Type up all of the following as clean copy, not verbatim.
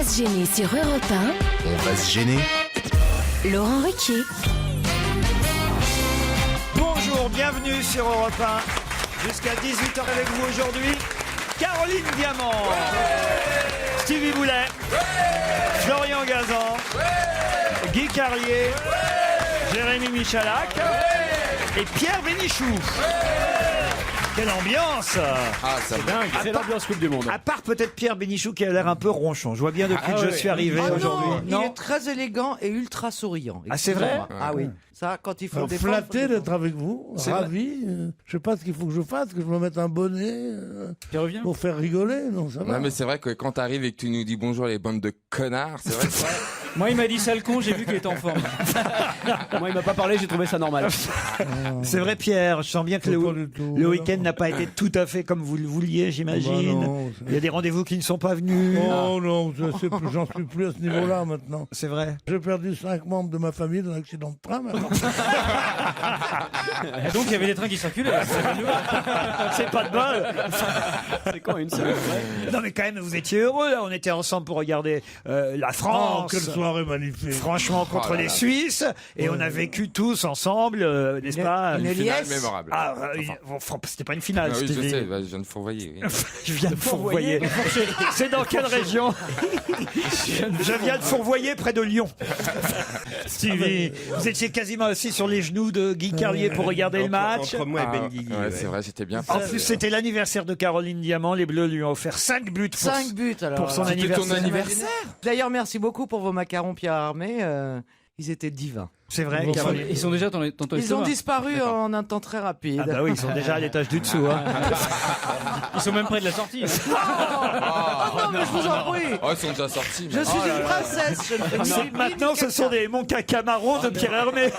va se gêner sur Europe 1. On va se gêner. Laurent Ruquier. Bonjour, bienvenue sur Europe 1. Jusqu'à 18h avec vous aujourd'hui, Caroline Diamant, Stevie Boulet, Florian Gazan, Guy Carlier, Jérémy Michalak et Pierre Bénichou. Quelle ambiance! Ah, ça va. Dingue, c'est l'ambiance Coupe du Monde. À part peut-être Pierre Bénichou qui a l'air un peu ronchon. Je vois bien depuis que je suis arrivé aujourd'hui. Il est très élégant et ultra souriant. Ah, c'est vrai? Ah oui. Ça, quand il faut défendre, flatté d'être avec vous, C'est ravi. Je sais pas ce qu'il faut que je fasse, que je me mette un bonnet Tu reviens pour faire rigoler. Non, ça va. Non, mais c'est vrai que quand t'arrives et que tu nous dis bonjour les bandes de connards, c'est vrai que ça... Moi, il m'a dit sale con, j'ai vu qu'il était en forme. Moi, il m'a pas parlé, j'ai trouvé ça normal. C'est vrai, Pierre. Je sens bien que Pas le du tout, le non. week-end n'a pas été tout à fait comme vous le vouliez, j'imagine. Bah non, Il y a des rendez-vous qui ne sont pas venus. Oh non, j'en suis plus à ce niveau-là maintenant. C'est vrai. J'ai perdu 5 membres de ma famille dans un accident de train maintenant. Et donc, il y avait des trains qui circulaient. C'est pas de bol. C'est quand une semaine. Non, mais quand même, vous étiez heureux. Là. On était ensemble pour regarder la Oh, France. quelle soirée magnifique. Franchement, contre les Suisses. Et on a vécu tous ensemble, n'est-ce pas? une Finale liesse. mémorable. Ah, c'était pas une finale. Ah oui, je Stevie. sais, bah, je viens de fourvoyer. Oui. Je viens de fourvoyer. C'est dans quelle région? Je viens de fourvoyer près de Lyon. Stevie, vous étiez quasiment assis sur les genoux de Guy Carlier pour regarder le match. Entre moi et Ah, Ben Guigui. ouais, c'est vrai, j'étais bien. En plus, c'était l'anniversaire de Caroline Diamant. Les Bleus lui ont offert 5 buts pour, 5 buts alors. pour son C'était anniversaire. ton anniversaire. D'ailleurs, merci beaucoup pour vos macarons Pierre Armé. Ils étaient divins. C'est vrai, Bon, Caroline. Ils sont déjà dans ton Ils ont estomac. disparu en un temps très rapide. Ah bah oui, ils sont déjà à l'étage du dessous. Hein. Ils sont même près de la sortie. Oh non, mais je vous en prie. Oh, ils sont déjà sortis. Je suis une princesse. Je ne fais ni Maintenant, ni ce sont des mon caca marron de Pierre Hermé.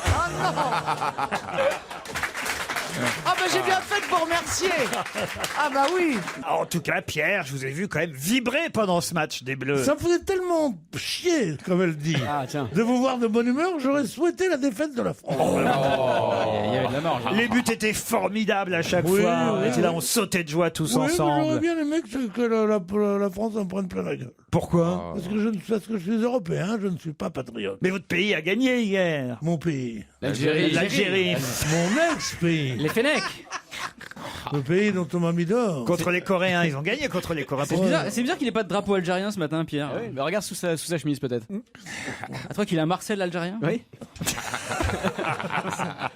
Ah bah j'ai bien fait de vous remercier. Ah bah oui. En tout cas, Pierre, je vous ai vu quand même vibrer pendant ce match des Bleus. Ça me faisait tellement chier, comme elle dit, Ah, tiens. de vous voir de bonne humeur, j'aurais souhaité la défaite de la France. Il y avait de la marge. Les buts étaient formidables à chaque Oui, fois. On oui, était là, oui. on sautait de joie tous Oui, mais j'aurais ensemble. bien aimé que la France en prenne plein la gueule. Pourquoi? Parce que je suis européen, je ne suis pas patriote. Mais votre pays a gagné hier. Mon pays, L'Algérie. mon ex-pays, Les Fennecs. le pays dont on m'a mis dehors. Contre les Coréens. Ils ont gagné contre les Coréens. C'est bizarre qu'il n'ait pas de drapeau algérien ce matin, Pierre. Mais regarde sous sa chemise, peut-être. À toi qu'il a un Marcel algérien? Oui.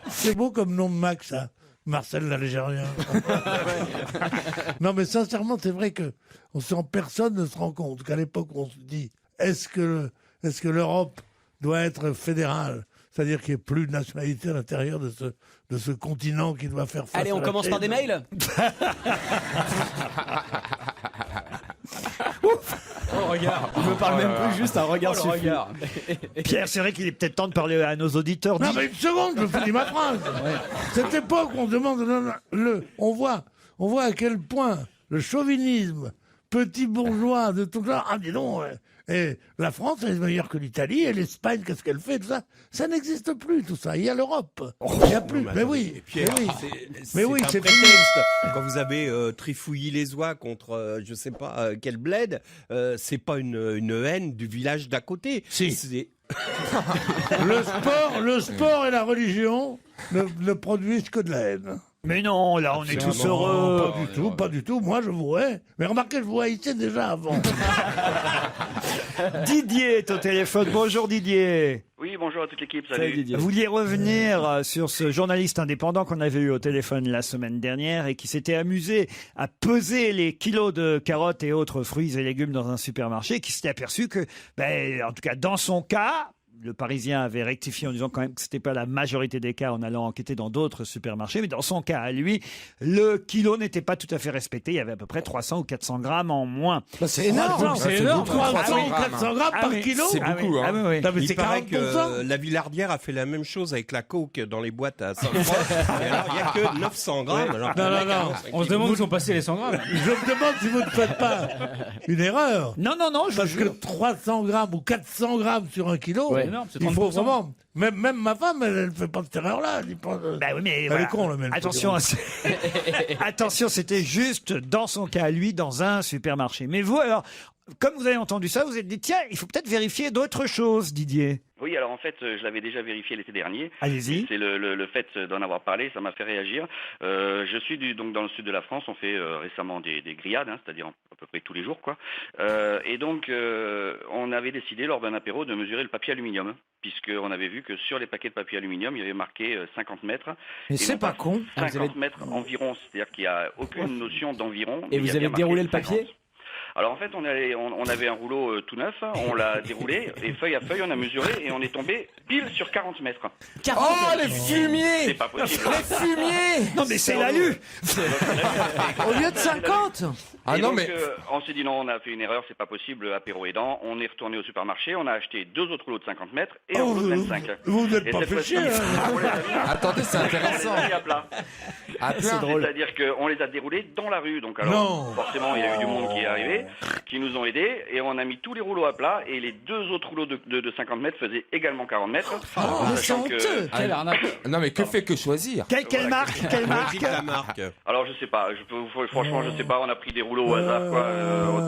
C'est beau comme nom de Max, ça. Marcel l'Algérien. Non, mais sincèrement, c'est vrai que personne ne se rend compte qu'à l'époque, on se dit est-ce que l'Europe doit être fédérale, c'est-à-dire qu'il n'y ait plus de nationalité à l'intérieur de ce continent qui doit faire face Allez, à on la commence par chaîne. des mails. Oh, regarde. Il me parle même plus, juste un regard sur regard. Pierre, c'est vrai qu'il est peut-être temps de parler à nos auditeurs. Non, mais une seconde, je finis ma phrase. Cette époque, on demande, on voit à quel point le chauvinisme, petit bourgeois de tout ça, ah dis donc, et la France elle est meilleure que l'Italie, et l'Espagne, qu'est-ce qu'elle fait, tout ça, ça n'existe plus, tout ça. Il y a l'Europe. Il n'y a plus. Mais oui, Pierre, mais oui. c'est Mais oui, un c'est prétexte. Quand vous avez trifouillé les oies contre je sais pas quel bled, c'est pas une haine du village d'à côté. Si. C'est- Le sport et la religion ne produisent que de la haine. Mais non, là, on est tous heureux. Pas du tout. Moi, je vous hais. Mais remarquez, je vous haïssais déjà avant. Didier est au téléphone. Bonjour Didier. Oui, bonjour à toute l'équipe, Salut salut. Didier. Vous vouliez revenir sur ce journaliste indépendant qu'on avait eu au téléphone la semaine dernière et qui s'était amusé à peser les kilos de carottes et autres fruits et légumes dans un supermarché, qui s'était aperçu que, en tout cas dans son cas, le Parisien avait rectifié en disant quand même que c'était pas la majorité des cas en allant enquêter dans d'autres supermarchés, mais dans son cas à lui, le kilo n'était pas tout à fait respecté. Il y avait à peu près 300 ou 400 grammes en moins. C'est énorme. C'est énorme. 300 ou 400 grammes par kilo. C'est beaucoup, hein. oui. Non, mais Il c'est paraît 40%. que la Villardière a fait la même chose avec la coke dans les boîtes à 5 francs. Et alors, il n'y a que 900 grammes. Alors Non, non, non. On se demande où sont passés les 100 grammes. Je me demande si vous ne faites pas une erreur. Non, je Parce vous que jure. 300 grammes ou 400 grammes sur un kilo, Ouais, énorme, c'est il faut 30%. vraiment Même ma femme, elle fait pas de terreur-là. Elle dit pas. Bah oui, mais Elle voilà. est con, là, mais elle peut Attention, dire. attention, c'était juste dans son cas, lui, dans un supermarché. Mais vous, alors, comme vous avez entendu ça, vous vous êtes dit, tiens, il faut peut-être vérifier d'autres choses, Didier. Oui, alors en fait, je l'avais déjà vérifié l'été dernier. Allez-y. C'est le fait d'en avoir parlé, ça m'a fait réagir. Je suis donc dans le sud de la France, on fait récemment des grillades, hein, c'est-à-dire à peu près tous les jours, quoi. Et donc, on avait décidé lors d'un apéro de mesurer le papier aluminium, puisqu'on avait vu que sur les paquets de papier aluminium, il y avait marqué 50 mètres. Mais c'est pas con. 50 mètres environ, c'est-à-dire qu'il n'y a aucune notion d'environ. Et vous avez déroulé le 50. papier? Alors en fait, on avait un rouleau tout neuf, on l'a déroulé, et feuille à feuille, on a mesuré, et on est tombé pile sur 40 mètres. Oh, les fumiers! C'est pas possible. Les fumiers! Non, mais c'est l'alu. Au lieu de 50. Ah Et non, donc, mais. on s'est dit non, on a fait une erreur, c'est pas possible, apéro aidant. On est retourné au supermarché, on a acheté 2 autres rouleaux de 50 mètres et un Oh, rouleau de 25. vous n'êtes Et pas cette fait fois-ci, chier, hein. on les a mis- Attendez, c'est on les intéressant. a mis à plat. À plein. C'est-à-dire qu'on les a déroulés dans la rue. Donc alors, Non. forcément, il y a eu du monde qui est arrivé, qui nous ont aidés, et on a mis tous les rouleaux à plat, et les 2 autres rouleaux de 50 mètres faisaient également 40 mètres. mais sachant c'est que- honteux. Quelle arnaque. Non, mais que fait que choisir? Quelle marque? Quelle marque? La marque. Alors je sais pas, franchement je sais pas, on a pris des rouleaux au hasard quoi,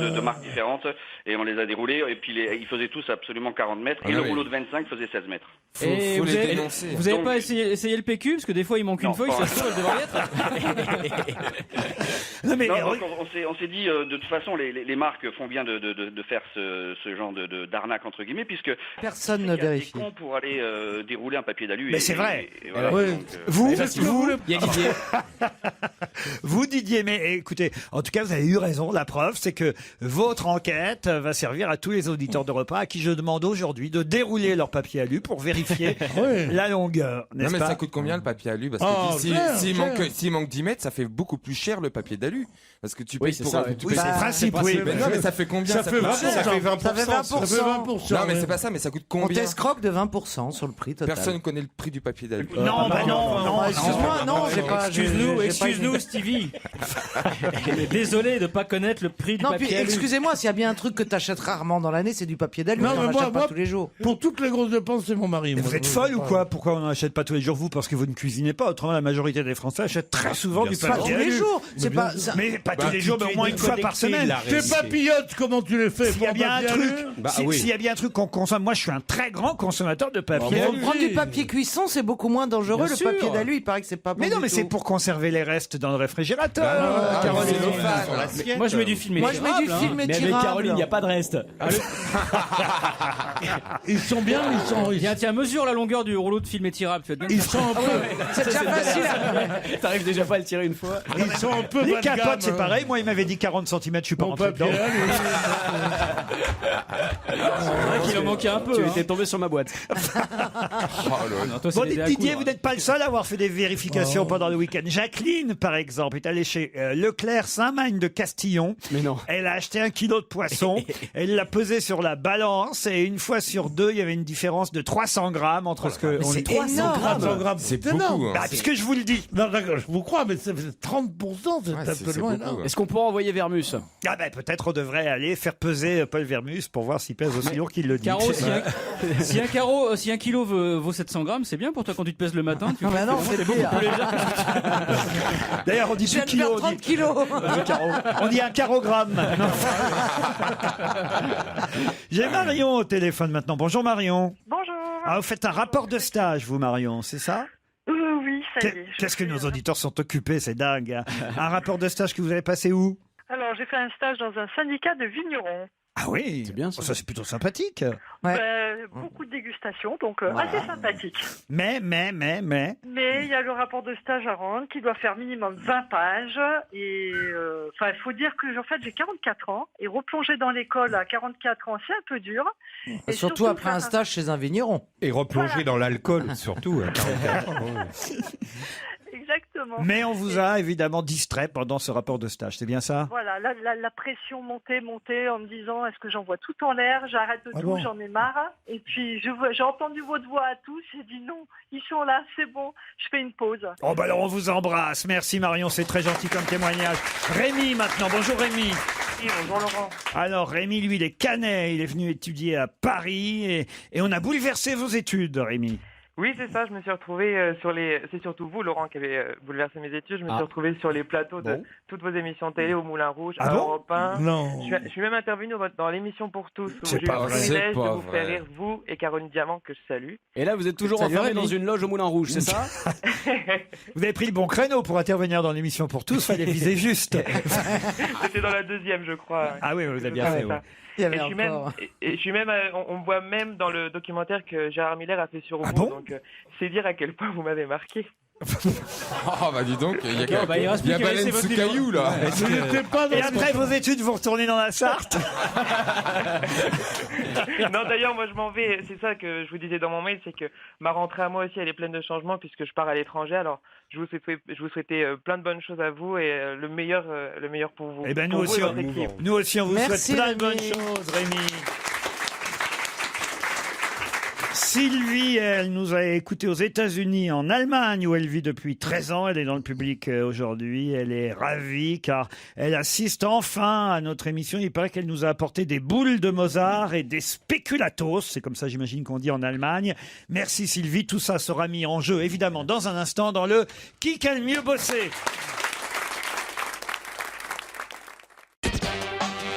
de marques différentes et on les a déroulés et puis ils faisaient tous absolument 40 mètres et Ah le oui. rouleau de 25 faisait 16 mètres. Et Faut vous les avez, dénoncer. vous avez Donc- pas essayé le PQ? Parce que des fois, il manque Non, une feuille, pas ça se trouve, elle devrait y être. Non, mais Non, donc on s'est dit de toute façon les marques font bien de faire ce genre d'arnaque entre guillemets puisque Personne il ne y a des vérifie. cons pour aller dérouler un papier d'alu. Mais et- c'est vrai. et voilà, Ouais. donc, vous, Il y a Didier. vous, Didier, mais écoutez, en tout cas, vous avez eu raison. La preuve, c'est que votre enquête va servir à tous les auditeurs de repas à qui je demande aujourd'hui de dérouler leur papier alu pour vérifier Oui. la longueur, Non, n'est-ce mais pas? ça coûte combien le papier alu? Parce que Oh, cher. s'il manque 10 mètres, ça fait beaucoup plus cher le papier d'alu. Parce que tu Oui, payes c'est pour. ça, ouais. tu Oui, payes- c'est le principe, oui. Mais non, mais ça fait combien? Ça fait 20%. Ça fait 20%. Ça fait 20%. Ça fait 20%. Non, mais ouais. c'est pas ça, mais ça coûte On combien? t'escroque de 20% sur le prix total. Personne connaît le prix du papier d'alu. Non, bah non. Excuse-moi, non, j'ai pas. Excuse-nous, j'ai pas une- Stevie. Désolé de pas connaître le prix du Non, puis papier alu. excusez-moi, s'il y a bien un truc que t'achètes rarement dans l'année, c'est du papier d'alu. Non, T'en mais achètes pas moi, tous les jours. pour toutes les grosses dépenses, c'est mon mari. Mais moi. vous êtes folle ou quoi? Pourquoi on n'en achète pas tous les jours, vous? Parce que vous ne cuisinez pas. Autrement, la majorité des Français achètent très souvent du Pas papier tous les alu. jours. C'est pas. ça- Mais pas Bah, tous les jours, mais au moins une fois par semaine. Tes papillotes, comment tu les fais? S'il y a pour bien un papier truc, alu Bah s'il oui. y a bien un truc qu'on consomme, moi je suis un très grand consommateur de papier Bah, alu. moi Prendre du papier cuisson, c'est beaucoup moins dangereux. Bien Le sûr. papier d'alu, il paraît que c'est pas bon. Mais non, du mais c'est tout. pour conserver les restes dans le réfrigérateur. Ah, Caroline. cellophane. Moi, je mets du film Moi, je mets du film Mais avec étirable. Caroline, il n'y a pas de reste. Ils sont bien, Tiens, mesure la longueur du rouleau de film étirable. Tu vas bien. ils sont un peu, C'est déjà facile. T'arrives déjà pas à le tirer une fois. ils sont un peu Les bas de gamme, capotes, c'est hein. pareil. Moi, il m'avait dit 40 cm, je suis pas Mon rentré papier dedans. alu. C'est vrai qu'il en manquait un peu. Tu étais tombé sur ma boîte. Oh, là, là. Bon, Didier, vous n'êtes pas le seul à avoir fait des vérifications pendant le week-end. Jacqueline, par exemple, est allée chez Leclerc Saint-Magne de Castillon. Mais non. Elle a acheté 1 kilo de poisson. Elle l'a pesé sur la balance et une fois sur deux, il y avait une différence de 300 grammes entre ce que on c'est lui- énorme. 300 grammes, C'est énorme. beaucoup. hein. Bah, puisque je vous le dis. Non, d'accord, je vous crois, mais c'est 30%, c'est Ouais, absolument beaucoup, énorme. ouais. Est-ce qu'on pourra envoyer Vermus? Ah ben peut-être on devrait aller faire peser Paul Vermus pour voir s'il pèse aussi lourd qu'il le dit. Caro, si un kilo vaut 700 grammes, c'est bien pour toi quand tu te pèses le matin. Tu Non, mais non, c'est beaucoup pire. plus léger. D'ailleurs, on dit Je plus viens de kilo, perdre 30 kilos. on dit un carogramme. Non. J'ai Marion au téléphone maintenant. Bonjour Marion. Bonjour. Ah, vous faites un rapport de stage, vous Marion, c'est ça? Oui, ça y est. Qu'est-ce que nos auditeurs sont occupés, c'est dingue. Hein. Un rapport de stage que vous avez passé où? Alors, j'ai fait un stage dans un syndicat de vignerons. Ah oui, C'est bien, ça. Oh, ça c'est plutôt sympathique. Ouais. Beaucoup de dégustations, donc assez sympathique. Mais. Mais il y a le rapport de stage à rendre qui doit faire minimum 20 pages. Et il faut dire que en fait, j'ai 44 ans. Et replonger dans l'école à 44 ans, c'est un peu dur. Et Surtout après un faire stage chez un vigneron. Et replonger dans l'alcool, surtout. à 44 ans. Exactement. Mais on vous a évidemment distrait pendant ce rapport de stage, c'est bien ça? Voilà, la pression montait en me disant est-ce que j'envoie tout en l'air, j'arrête de Ah tout, bon j'en ai marre. Et puis j'ai entendu votre voix à tous, j'ai dit non, ils sont là, c'est bon, je fais une pause. Oh bah alors on vous embrasse. Merci Marion, c'est très gentil comme témoignage. Rémi maintenant, bonjour Rémi. Oui, bonjour Laurent. Alors Rémi, lui, il est canet, il est venu étudier à Paris et on a bouleversé vos études, Rémi. Oui, c'est ça. Je me suis retrouvé sur les. C'est surtout vous, Laurent, qui avez bouleversé mes études. Je me suis retrouvé sur les plateaux de toutes vos émissions télé au Moulin Rouge, à Europe 1. Non. Je suis même intervenu dans l'émission Pour tous, où j'ai eu pas le vrai. privilège C'est de pas vous faire rire, vous et Caroline Diamant, que je salue. Et là, vous êtes toujours Salut, enfermé Rémi. dans une loge au Moulin Rouge, c'est ça? Vous avez pris le bon créneau pour intervenir dans l'émission Pour tous, fallait viser juste. C'était dans la deuxième, je crois. Ah oui, vous avez bien Ah, fait. c'est oui. ça. Il y Et avait je suis même, encore. et je suis même, on voit même dans le documentaire que Gérard Miller a fait sur vous. bon Donc, c'est dire à quel point vous m'avez marqué. Oh, bah dis donc, il y a, il reste plus qu'à baleine laisser sous votre livre. caillou, là. Vous n'étiez pas dans Et après vos études, vous retournez dans la Sarthe. Non, d'ailleurs, moi, je m'en vais. C'est ça que je vous disais dans mon mail, c'est que ma rentrée à moi aussi, elle est pleine de changements puisque je pars à l'étranger. Alors, je vous souhaitais plein de bonnes choses à vous et le meilleur pour vous. Eh ben Pour nous vous aussi, et votre équipe. nous aussi, on vous Merci, souhaite plein de Rémi. bonnes choses, Rémi. Sylvie, elle nous a écoutés aux États-Unis, en Allemagne, où elle vit depuis 13 ans. Elle est dans le public aujourd'hui. Elle est ravie car elle assiste enfin à notre émission. Il paraît qu'elle nous a apporté des boules de Mozart et des spéculatos. C'est comme ça, j'imagine, qu'on dit en Allemagne. Merci Sylvie. Tout ça sera mis en jeu, évidemment, dans un instant, dans le Qui a le mieux bossé.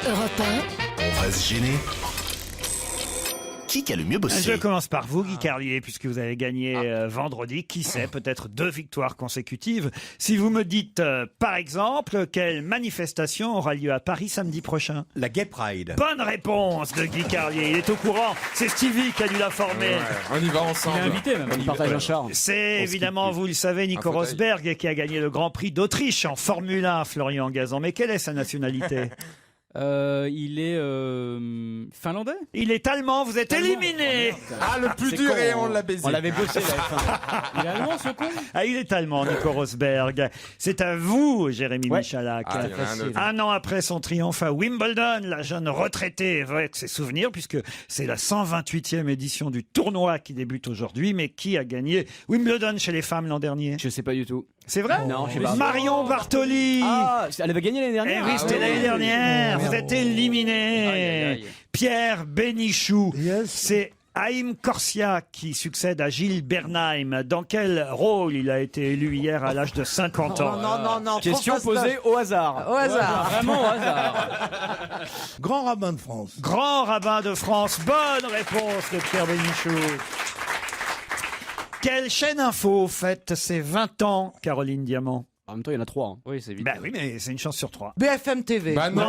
Europe On va se gêner. Qui a le mieux bossé? Je commence par vous, Guy Carlier, puisque vous avez gagné vendredi. Qui sait, peut-être 2 victoires consécutives. Si vous me dites, par exemple, quelle manifestation aura lieu à Paris samedi prochain? La Gay Pride. Bonne réponse de Guy Carlier. Il est au courant. C'est Stevie qui a dû l'informer. Ouais, on y va Il est ensemble. invité même, il partage un char. C'est évidemment, vous le savez, Nico fauteuil. Rosberg qui a gagné le Grand Prix d'Autriche en Formule 1, Florian Gazan. Mais quelle est sa nationalité? Il est finlandais. Il est allemand, vous êtes éliminé. Ah, le plus C'est dur con, et hein. on l'a baisé. On l'avait bossé la F1. Il est allemand ce con. Ah, il est allemand, Nico Rosberg. C'est à vous, Jérémy Michalak. Ah, il y en a un autre. Un an après son triomphe à Wimbledon, la jeune retraitée évoque ses souvenirs puisque c'est la 128e édition du tournoi qui débute aujourd'hui. Mais qui a gagné Wimbledon chez les femmes l'an dernier? Je sais pas du tout. C'est vrai? Non, je sais pas. Marion Bartoli. Ah, elle avait gagné l'année Eh dernière. oui, c'était l'année dernière. Vous êtes éliminé. Aïe, aïe, aïe. Pierre Bénichou. Yes. C'est Haïm Corsia qui succède à Gilles Bernheim. Dans quel rôle il a été élu hier à l'âge de 50 ans? Non. Question trop posée au hasard. Au hasard. Vraiment au hasard. Grand rabbin de France. Grand rabbin de France. Bonne réponse de Pierre Bénichou. Quelle chaîne info fête ses 20 ans, Caroline Diamant? En même temps, il y en a 3. Oui, c'est vite. Ben oui, mais c'est une chance sur 3. BFM TV. Bah non.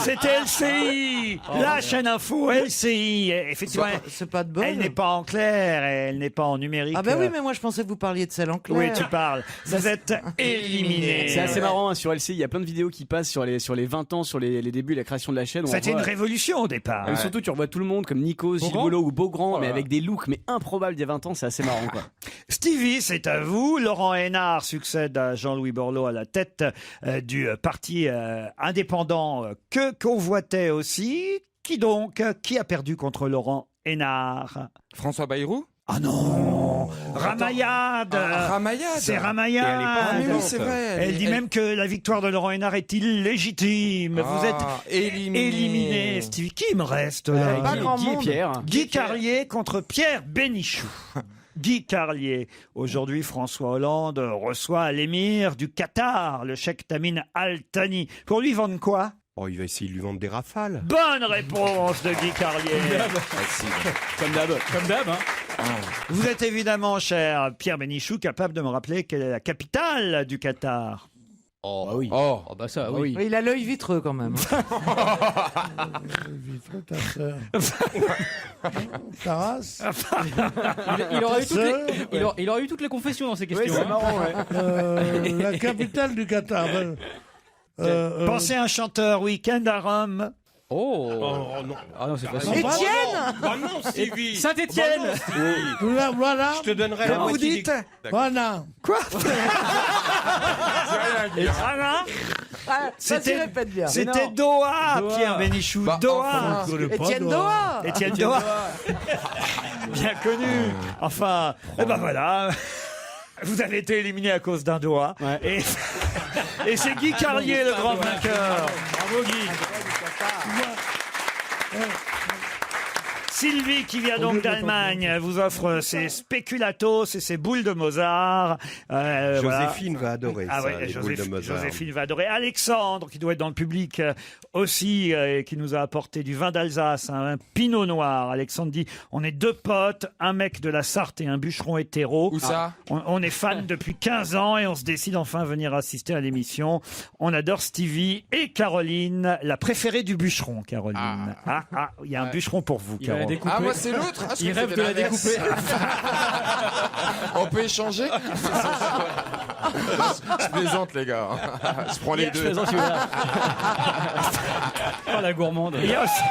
C'était LCI, la chaîne info LCI. Effectivement, C'est pas de bol. elle n'est pas en clair, elle n'est pas en numérique. Ah ben oui, mais moi je pensais que vous parliez de celle en clair. Oui, tu parles. Vous êtes éliminé. C'est assez marrant hein, sur LCI, il y a plein de vidéos qui passent sur les 20 ans, sur les débuts de la création de la chaîne. C'était une révolution au départ. Et surtout, tu revois tout le monde comme Nikos, Gilles Beaugrand Boulot ou Beaugrand, mais avec des looks mais improbables il y a 20 ans, c'est assez marrant quoi. Stevie, c'est à vous. Laurent Hénard succède à Jean-Louis Borloo à la tête du parti indépendant que convoitait aussi. Qui donc? Qui a perdu contre Laurent Hénard? François Bayrou? Ah non, Ramayad. Ramayad. C'est Et Ramayad. elle est pas oui, c'est vrai. Elle dit même que la victoire de Laurent Hénard est illégitime. Vous êtes éliminé. Stevie, qui me reste là? Pas grand Guy et monde. Pierre. Guy Carlier contre Pierre Bénichou. Guy Carlier. Aujourd'hui, François Hollande reçoit l'émir du Qatar, le cheikh Tamim Al Thani. Pour lui vendre quoi? Oh, il va essayer de lui vendre des rafales. Bonne réponse de Guy Carlier. Comme d'hab. Hein. Vous êtes évidemment, cher Pierre Bénichou, capable de me rappeler quelle est la capitale du Qatar. Oh bah oui. Oh. Oh bah ça, oui. Oui, il a l'œil vitreux quand même. Vitreux, ta sœur. Ta race. Il aurait eu toutes les confessions dans ces questions. c'est hein. marrant, ouais. La capitale du Qatar. Pensez à un chanteur, Weekend à Rome. Oh. non. Ah non, c'est facile. Étienne. Bah non, Stevie. Saint-Étienne. Voilà. Je te donnerai la Comment vous moitié dites? Voilà. Quoi? Ah, ça s'y répète bien. C'était non. Doha, Doha. Pierre Bénichou. Bah, Doha. Étienne Doha. Étienne Doha. Bien connu. Enfin, eh ben voilà. Vous avez été éliminé à cause d'un doigt. Ouais. Et c'est Guy Carlier le grand vainqueur. Bravo Guy. Sylvie, qui vient donc d'Allemagne, vous offre ses spéculatos et ses boules de Mozart. Joséphine va adorer Ah ça, ouais, les boules de Mozart. Joséphine va adorer. Alexandre, qui doit être dans le public aussi, qui nous a apporté du vin d'Alsace, un pinot noir. Alexandre dit, on est 2 potes, un mec de la Sarthe et un bûcheron hétéro. Où ça? On est fan depuis 15 ans et on se décide enfin à venir assister à l'émission. On adore Stevie et Caroline, la préférée du bûcheron, Caroline. Il y a un bûcheron pour vous, Caroline. Ah, moi c'est l'autre. Ah, Il rêve de la découper. On peut échanger. Je plaisante, les gars. Je prends les deux. Je plaisante, celui-là. Oh, la gourmande. Il y a aussi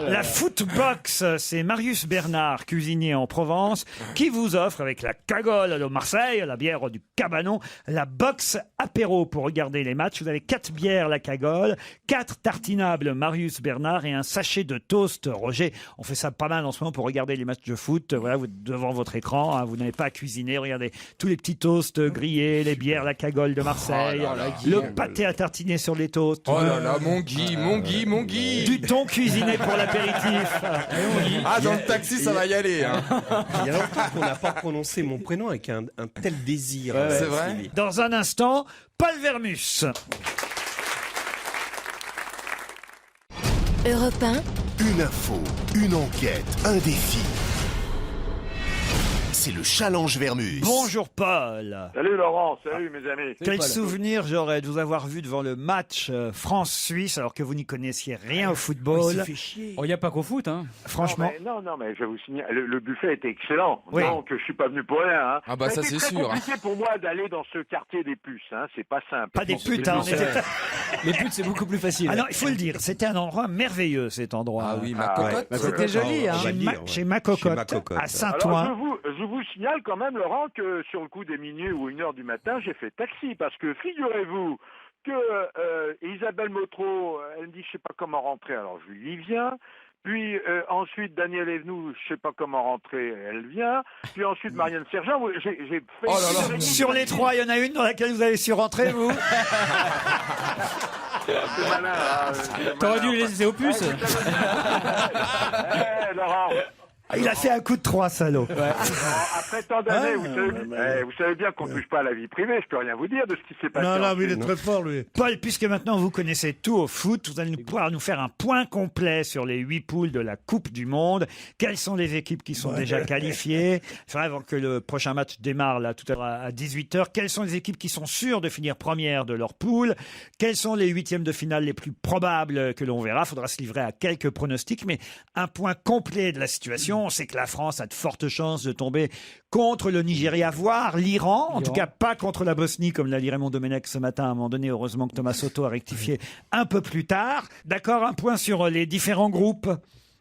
la Footbox, c'est Marius Bernard, cuisinier en Provence, qui vous offre avec la cagole de Marseille, la bière du Cabanon, la box apéro pour regarder les matchs. Vous avez 4 bières la cagole, 4 tartinables Marius Bernard et un sachet de toast Roger. On fait ça pas mal en ce moment pour regarder les matchs de foot. Voilà, vous êtes devant votre écran, hein, vous n'avez pas à cuisiner. Regardez tous les petits toasts grillés, les bières la cagole de Marseille, le pâté à tartiner sur les toasts. Oh là là, mon Guy. Du thon cuisiné pour l'apéritif. Ah, dans le taxi, ça va y aller. Hein. Il y a longtemps qu'on n'a pas prononcé mon prénom avec un tel désir. C'est vrai. Sylvie. Dans un instant, Paul Vermus. Europe 1, Une info, une enquête, un défi. C'est le challenge Vermus. Bonjour Paul. Salut Laurent, salut mes amis. Quel souvenir j'aurais de vous avoir vu devant le match France-Suisse alors que vous n'y connaissiez rien au football. Oh, il n'y a pas qu'au foot, hein. Franchement. Non, mais je vais vous signaler, le buffet était excellent. Oui. Donc je suis pas venu pour rien. Hein. Ah bah ça, c'est sûr. C'est compliqué pour moi d'aller dans ce quartier des puces. Hein. C'est pas simple. Pas des Bon, putes, c'est hein. plus- Les putes, c'est beaucoup plus facile. Ah non, il faut le dire, c'était un endroit merveilleux cet endroit. Ah oui, ma cocotte. C'était joli, hein. Chez ma cocotte, à Saint-Ouen. Alors je vous signale quand même Laurent que sur le coup des minuit ou 1h du matin j'ai fait taxi parce que figurez-vous que Isabelle Motro elle me dit je sais pas comment rentrer alors je lui viens. Puis ensuite Daniel Evenou, je sais pas comment rentrer, elle vient. Puis ensuite Marianne Sergent, j'ai fait. Oh là là. Sur les 3, il y en a une dans laquelle vous avez su rentrer, vous. C'est malin, hein, T'aurais dû les laisser aux puces. Laurent. Il a fait un coup de 3, salaud. Après tant d'années, vous savez bien qu'on ne touche pas à la vie privée. Je peux rien vous dire de ce qui s'est passé. Non, mais il est très fort, lui. Paul, puisque maintenant vous connaissez tout au foot, vous allez pouvoir nous faire un point complet sur les 8 poules de la Coupe du Monde. Quelles sont les équipes qui sont déjà qualifiées? Avant que le prochain match démarre là tout à l'heure à 18h. Quelles sont les équipes qui sont sûres de finir première de leur poule? Quels sont les 8e de finale les plus probables que l'on verra? Il faudra se livrer à quelques pronostics, mais un point complet de la situation. On sait que la France a de fortes chances de tomber contre le Nigeria, voire l'Iran. En tout cas, pas contre la Bosnie, comme l'a dit Raymond Domenech ce matin. À un moment donné, heureusement que Thomas Soto a rectifié un peu plus tard. D'accord, un point sur les différents groupes.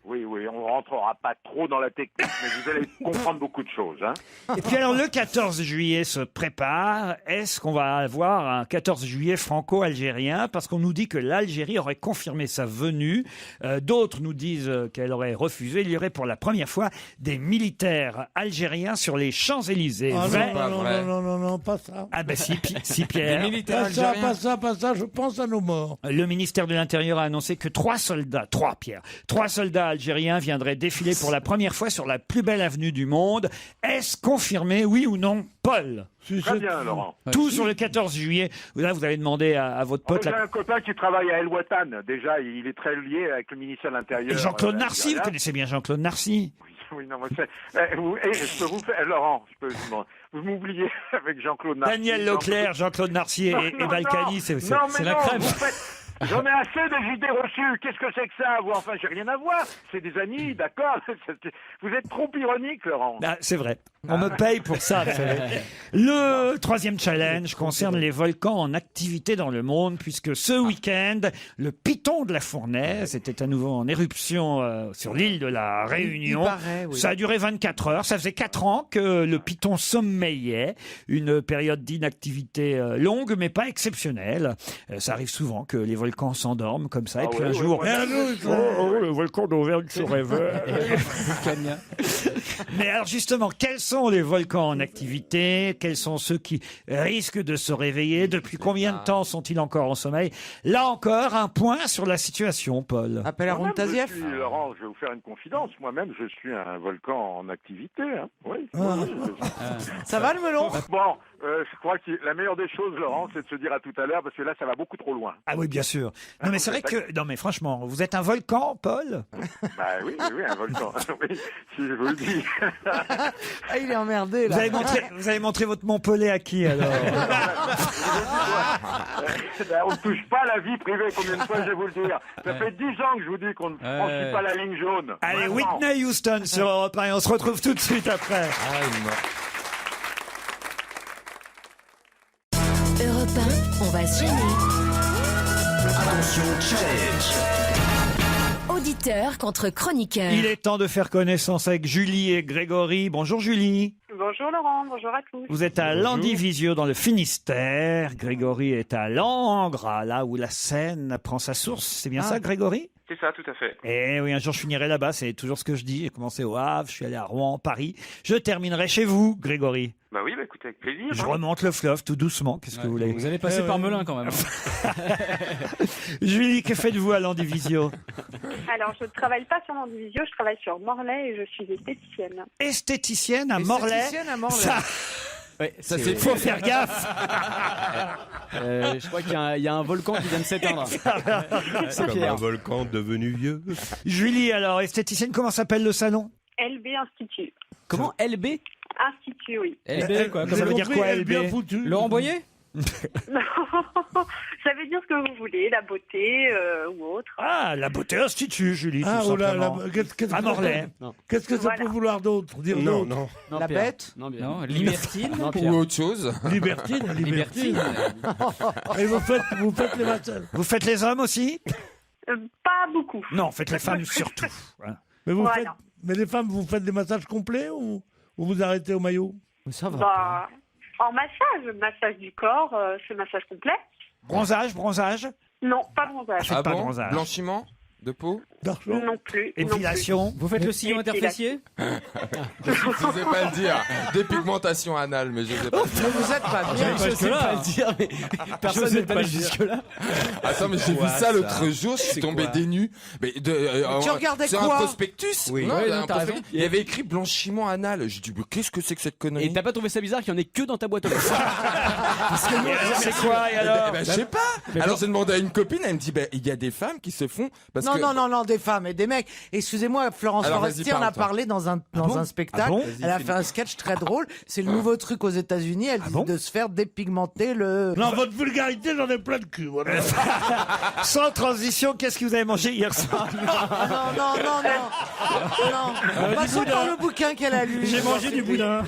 Oui, on rentrera pas trop dans la technique, mais vous allez comprendre beaucoup de choses. Hein. Et puis alors, le 14 juillet se prépare. Est-ce qu'on va avoir un 14 juillet franco-algérien? Parce qu'on nous dit que l'Algérie aurait confirmé sa venue. D'autres nous disent qu'elle aurait refusé. Il y aurait pour la première fois des militaires algériens sur les Champs-Élysées. Ah Vrai? non, pas ça. Ah ben si Pierre. Les militaires Pas algériens. ça, je pense à nos morts. Le ministère de l'Intérieur a annoncé que 3 soldats algériens viendraient défiler pour la première fois sur la plus belle avenue du monde. Est-ce confirmé, oui ou non, Paul? Très bien, Laurent. Tout sur le 14 juillet. Là, vous allez demander à votre pote... J'ai un copain qui travaille à El Watan. Déjà, il est très lié avec le ministère de l'Intérieur. Jean-Claude Narcy, vous connaissez bien Jean-Claude Narcy? Oui, non, mais je peux vous faire... Laurent, vous m'oubliez avec Jean-Claude Narcy. Daniel Leclerc, Jean-Claude Narcy et Balkany, c'est la crème. J'en ai assez des idées reçues. Qu'est-ce que c'est que ça? Enfin, j'ai rien à voir. C'est des amis, d'accord. Vous êtes trop ironique, Laurent. Ah, c'est vrai. On me paye pour ça, vous savez. Le 3e challenge concerne les volcans en activité dans le monde, puisque ce week-end, le Piton de la Fournaise était à nouveau en éruption sur l'île de la Réunion. Ça a duré 24 heures. Ça faisait 4 ans que le Piton sommeillait. Une période d'inactivité longue, mais pas exceptionnelle. Ça arrive souvent que les volcans volcans s'endorment comme ça, et Ah puis ouais, un ouais, jour... ouais. Et un jour, ils sont- le volcan d'Auvergne se réveille. Mais alors justement, quels sont les volcans en activité? Quels sont ceux qui risquent de se réveiller? Depuis combien de temps sont-ils encore en sommeil? Là encore, un point sur la situation, Paul. Appel à Moi-même, Tazieff. Laurent, je vais vous faire une confidence. Moi-même, je suis un volcan en activité. Hein. Oui. Ça va le melon? Bon, je crois que la meilleure des choses, Laurent, c'est de se dire à tout à l'heure, parce que là, ça va beaucoup trop loin. Ah oui, bien sûr. Non mais c'est vrai que... Non mais franchement, vous êtes un volcan, Paul? Bah oui, un volcan. Oui, si je vous le dis. Ah, il est emmerdé, là. Vous avez montré votre Montpellier à qui, alors? Ben, on ne touche pas à la vie privée, combien de fois je vais vous le dire. Ça fait 10 ans que je vous dis qu'on ne franchit pas la ligne jaune. Allez, Vraiment. Whitney Houston sur Europe 1 et on se retrouve tout de suite après. Europe 1, on va se gêner. Attention, challenge. Auditeur contre chroniqueur. Il est temps de faire connaissance avec Julie et Grégory. Bonjour Julie. Bonjour Laurent, bonjour à tous. Vous êtes à Landivisiau dans le Finistère. Grégory est à Langres, là où la Seine prend sa source. C'est bien ça, Grégory? C'est ça, tout à fait. Eh oui, un jour je finirai là-bas, c'est toujours ce que je dis. J'ai commencé au Havre, je suis allé à Rouen, Paris. Je terminerai chez vous, Grégory. Bah oui, bah écoutez, avec plaisir. Je remonte le fleuve tout doucement, qu'est-ce que vous voulez? Vous allez passer par Melun quand même. Julie, que faites-vous à Landivisiau? Alors, je ne travaille pas sur Landivisiau, je travaille sur Morlaix et je suis esthéticienne. Esthéticienne à Morlaix? Esthéticienne à Morlaix. Ça, Ouais, ça c'est faut faire gaffe. Je crois qu'il y a un volcan qui vient de s'éteindre. Comme un volcan devenu vieux. Julie, alors, esthéticienne, comment s'appelle le salon? LB Institut. Comment? LB? Institut, oui. LB, quoi? Ça veut dire quoi, LB? bien foutu. Laurent Boyer? Ça veut dire ce que vous voulez, la beauté ou autre. Ah, la beauté institut, Julie, Ah, tout oh là, simplement. qu'est-ce À Morlaix. Qu'est-ce que ça Voilà. peut vouloir d'autre? Dire Non, d'autre non. Non, La Pierre. bête? Non, bien. Non, Libertine? Non, Ou Pierre. autre chose. Libertine, libertine. Et vous faites les matins. Vous faites les hommes aussi? Pas beaucoup. Non, faites les femmes surtout. Hein. Mais vous Voilà. faites, mais les femmes, vous faites des massages complets ou vous arrêtez au maillot? Ça va. Bah, en massage du corps, c'est massage complet. Bronzage, bronzage, Non, pas bronzage. Faites Ah pas de bon? bronzage. Blanchiment de peau? D'argent? Non plus. épilation. Vous faites le sillon interfessier? Je sais pas le dire. Dépigmentation anale, mais je sais pas. Mais vous êtes pas bien. Je sais pas le dire, mais personne n'est allé jusque-là. Attends, mais j'ai vu ça l'autre jour, je suis tombé des nues. Mais Tu regardais c'est quoi? un prospectus. Oui. Non, Ouais, un non, t'as prospectus. raison. Il y avait écrit blanchiment anal. Je dis, mais qu'est-ce que c'est que cette connerie? Et t'as pas trouvé ça bizarre qu'il y en ait que dans ta boîte aux lettres? C'est quoi, et alors? Ben, je sais pas. Alors j'ai demandé à une copine, elle me dit, il y a des femmes qui se font parce Non, que. non, des femmes et des mecs. Excusez-moi, Florence Alors, vas-y, Forestier en a parle, toi. parlé dans un spectacle. Ah bon Elle a fait un sketch très drôle. C'est le nouveau truc aux États-Unis. Elle dit bon de se faire dépigmenter le. Non, votre vulgarité, j'en ai plein de cul. Voilà. Sans transition, qu'est-ce que vous avez mangé hier soir? Ah, non. Passons par le bouquin qu'elle a lu. J'ai mangé du boudin.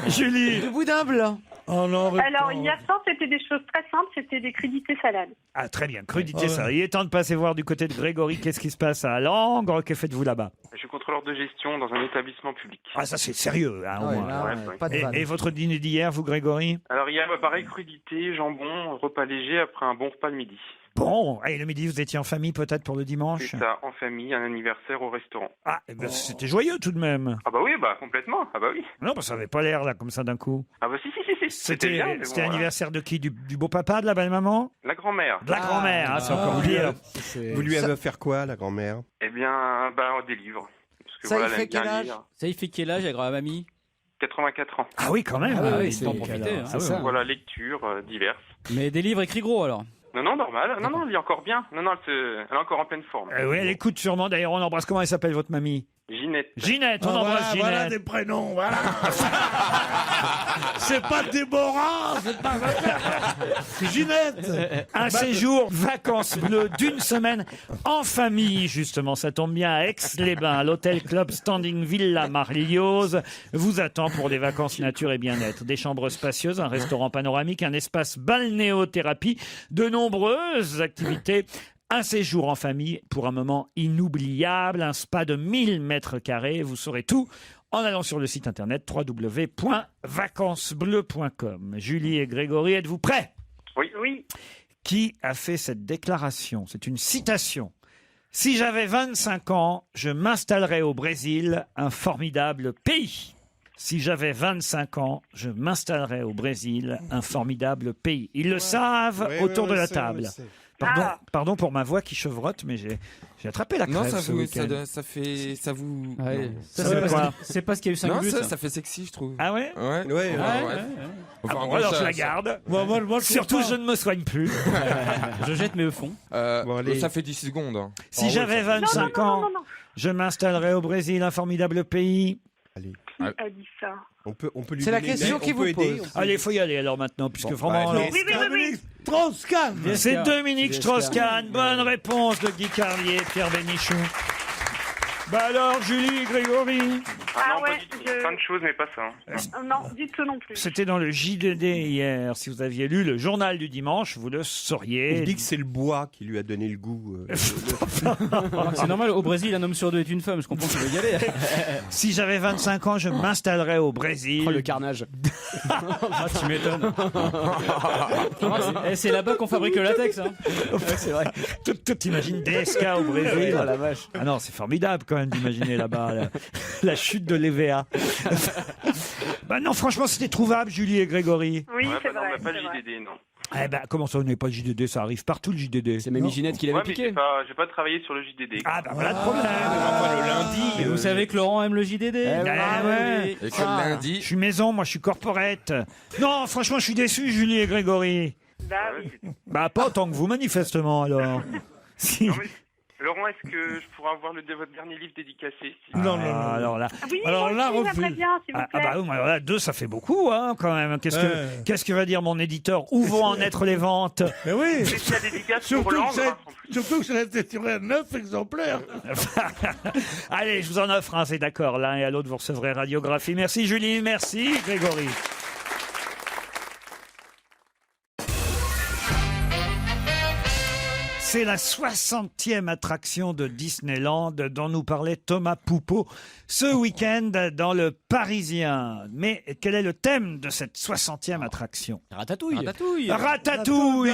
Julie. Du boudin blanc. Oh non, Alors, hier soir, c'était des choses très simples, c'était des crudités salades. Ah, très bien, crudité Ouais. ça. Il est temps de passer voir du côté de Grégory qu'est-ce qui se passe à Langres. Que faites-vous là-bas? Je suis contrôleur de gestion dans un établissement public. Ah, ça c'est sérieux, hein, au Ouais, moins. là, Ouais, ouais, ouais. pas de vanne. Et votre dîner d'hier, vous, Grégory? Alors hier, pareil, crudité, jambon, repas léger après un bon repas le midi. Bon, et le midi, vous étiez en famille peut-être pour le dimanche? C'est ça, en famille, un anniversaire au restaurant. Ah, eh ben, c'était joyeux tout de même. Ah bah oui, bah complètement, ah bah oui. Non, bah, ça n'avait pas l'air là comme ça d'un coup. Ah bah si. C'était bien, mais bon, voilà. l'anniversaire de qui? Du beau papa, de la belle maman? La grand-mère. De la grand-mère, hein, c'est encore pire. Vous lui avez offert quoi, la grand-mère? Eh bien, bah des livres. Parce que Ça, voilà, il fait elle aime bien quel âge? lire. Ça, il fait quel âge, la grand-mamie? 84 ans. Ah oui, quand même. Ah oui, dis c'est en donc, profiter, alors. hein, Ah c'est oui, ça. oui. Voilà, lecture diverses. Mais des livres écrits gros alors? Non, normal. Non, elle lit encore bien. Non, elle est encore en pleine forme. Oui, elle écoute sûrement. D'ailleurs, on embrasse. Comment elle s'appelle, votre mamie? Ginette. Ginette, on Ah, embrasse voilà, Ginette. voilà des prénoms, voilà. C'est pas Déborah, c'est pas Ginette. Un séjour vacances bleues d'une semaine en famille, justement. Ça tombe bien à Aix-les-Bains. L'hôtel Club Standing Villa Marlioz vous attend pour des vacances nature et bien-être. Des chambres spacieuses, un restaurant panoramique, un espace balnéothérapie, de nombreuses activités. Un séjour en famille pour un moment inoubliable, un spa de 1000 mètres carrés. Vous saurez tout en allant sur le site internet www.vacancesbleues.com. Julie et Grégory, êtes-vous prêts? Oui. qui a fait cette déclaration. C'est une citation. Si j'avais 25 ans, je m'installerais au Brésil, un formidable pays. Si j'avais 25 ans, je m'installerais au Brésil, un formidable pays. Ils le savent autour de la table. Pardon pour ma voix qui chevrotte, mais j'ai attrapé la crève. Non, ce week-end. ça fait, ça vous. Ouais. non. C'est pas ce qu'il y a eu 5 Non, buts. ça fait sexy, je trouve. Ah ouais? Ouais. Enfin, en gros, alors ça- je la ça- garde. Moi, Surtout, je ne me soigne plus. Je jette mes fonds. Ça fait 10 secondes. Hein. Si j'avais 25 ans, je m'installerais au Brésil, un formidable pays. Qui a dit ça? On peut lui C'est la donner une question aide, qui on vous peut pose. aider, on peut- Allez, il faut y aller alors maintenant, puisque vraiment... allez. Oui. Strauss-Kahn. C'est Dominique Strauss-Kahn. Bonne réponse de Guy Carlier, Pierre Bénichou. Bah alors, Julie, Grégory. Ah non, ouais, pas du tout. Plein de choses, mais pas ça. Non, dites-le non plus. C'était dans le JDD hier. Si vous aviez lu le journal du dimanche, vous le sauriez. Il dit que c'est le bois qui lui a donné le goût. C'est normal, au Brésil, un homme sur deux est une femme. Je comprends qu'il veut y aller. Si j'avais 25 ans, je m'installerais au Brésil. Oh, le carnage. Tu m'étonnes. C'est là-bas qu'on fabrique le latex. Hein. C'est vrai. T'imagines DSK au Brésil. Oh la vache. Ah non, c'est formidable quand même d'imaginer là-bas la chute de l'EVA. Bah non, franchement, c'était trouvable, Julie et Grégory. Oui, Ouais, c'est bah non, vrai. mais pas c'est le vrai. JDD, non. Eh ben, comment ça, on n'est pas le JDD? Ça arrive partout, le JDD. C'est Mamie Ginette qui l'avait Ouais, mais piqué. j'ai pas travaillé sur le JDD. Ah bah voilà le problème. Enfin, le lundi. Et vous savez que Laurent aime le JDD. ouais. Et que le lundi. Je suis maison, moi je suis corporate. Non, franchement, je suis déçu, Julie et Grégory. Bah oui. Bah pas autant que vous, manifestement, alors. Si. Non, mais- Laurent, est-ce que je pourrais avoir votre dernier livre dédicacé si- Non. Alors là, Ah oui, Alors moi là, aussi, j'aimerais refuse. bien, s'il vous plaît. bah oui, alors là, 2, ça fait beaucoup, hein, quand même. Ouais. Qu'est-ce que va dire mon éditeur? Où vont en être les ventes? Mais oui. C'est la dédicace Surtout pour que Langres. c'est- hein, en plus. Surtout que ça a été tiré à 9 exemplaires. Allez, je vous en offre un, c'est d'accord. L'un et à l'autre, vous recevrez radiographie. Merci Julie, merci Grégory. C'est la 60e attraction de Disneyland dont nous parlait Thomas Poupeau ce week-end dans le Parisien. Mais quel est le thème de cette 60e attraction? Ratatouille. Ratatouille.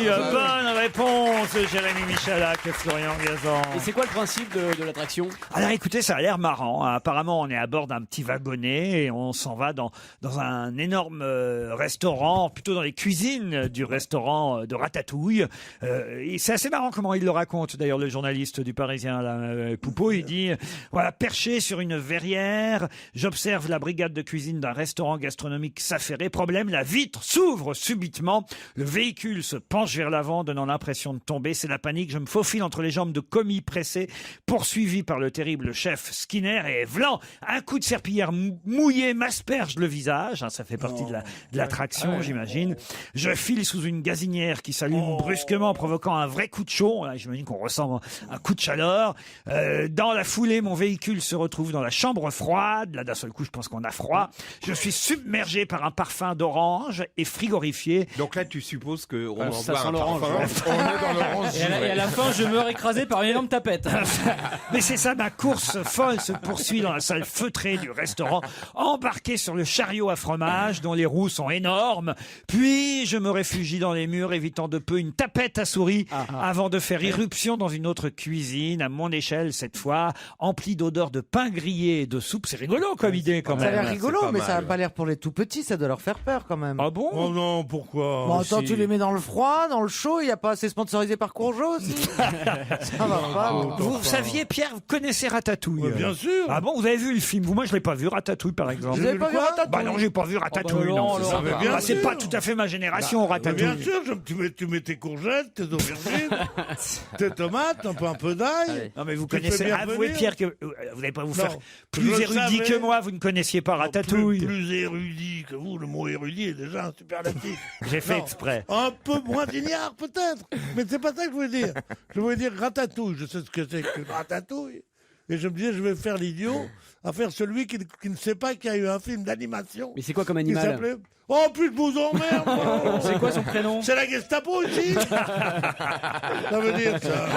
Bonne réponse de Jérémy Michalak et Florian Gazan. Et c'est quoi le principe de l'attraction? Alors écoutez, ça a l'air marrant. Apparemment, on est à bord d'un petit wagonnet et on s'en va dans un énorme restaurant, plutôt dans les cuisines du restaurant de Ratatouille. Et c'est assez marrant comment il le raconte. D'ailleurs, le journaliste du Parisien, là, Poupeau, il dit voilà, perché sur une verrière, j'observe la brigade de cuisine d'un restaurant gastronomique s'affairer. Problème, la vitre s'ouvre subitement. Le véhicule se penche vers l'avant, donnant l'impression de tomber. C'est la panique. Je me faufile entre les jambes de commis pressés, poursuivi par le terrible chef Skinner. Et vlan, un coup de serpillière mouillé m'asperge le visage. Ça fait partie de l'attraction, j'imagine. Je file sous une gazinière qui s'allume brusquement, provoquant un vrai coup de chaud. Là, j'imagine qu'on ressent un coup de chaleur. Dans la foulée, mon véhicule se retrouve dans la chambre froide. Là, d'un seul coup, je pense qu'on a froid. Je suis submergé par un parfum d'orange et frigorifié. Donc là, tu supposes qu'on en Ça voit sent un l'orange. parfum. On est dans l'orange. Et à la fin, je meurs écrasé par une énorme tapette. Mais c'est ça, ma course folle se poursuit dans la salle feutrée du restaurant, embarqué sur le chariot à fromage dont les roues sont énormes. Puis je me réfugie dans les murs, évitant de peu une tapette à souris, avant de faire irruption dans une autre cuisine, à mon échelle cette fois, emplie d'odeurs de pain grillé et de soupe. C'est rigolo comme idée quand Ça a même. l'air rigolo, pas mais mal. ça n'a pas l'air pour les tout petits, ça doit leur faire peur quand même. Ah bon? Oh non, pourquoi? Bon, attends, si. tu les mets dans le froid, dans le chaud, il n'y a pas assez sponsorisé par Courgeot aussi. Ça va pas. Vous saviez, Pierre, vous connaissez Ratatouille? Ouais, bien sûr. Ah bon, vous avez vu le film? Moi, je l'ai pas vu, Ratatouille, par exemple. Vous avez pas vu Ratatouille? Bah non, j'ai pas vu Ratatouille. bah, non, non, c'est ça. mais bien Bah, c'est sûr. pas tout à fait ma génération, Mais Ratatouille. bien sûr, tu mets tes courgettes, tes aubergines, tes tomates, un peu d'ail. Non mais vous Tu fais connaissez, bien avouez venir. Pierre que vous n'allez pas vous faire Non, plus je le érudit savais. que moi, vous ne connaissiez pas Ratatouille. Plus érudit que vous, le mot érudit est déjà un superlatif. J'ai fait Non. exprès. Un peu moins ignare peut-être, mais c'est pas ça que je voulais dire. Je voulais dire ratatouille, je sais ce que c'est que ratatouille. Et je me disais, je vais faire l'idiot à faire celui qui ne sait pas qu'il y a eu un film d'animation. Mais c'est quoi comme qui animal? s'appelait... Oh, plus de vous emmerde moi. C'est quoi son prénom? C'est la Gestapo ici. Ça veut dire ça.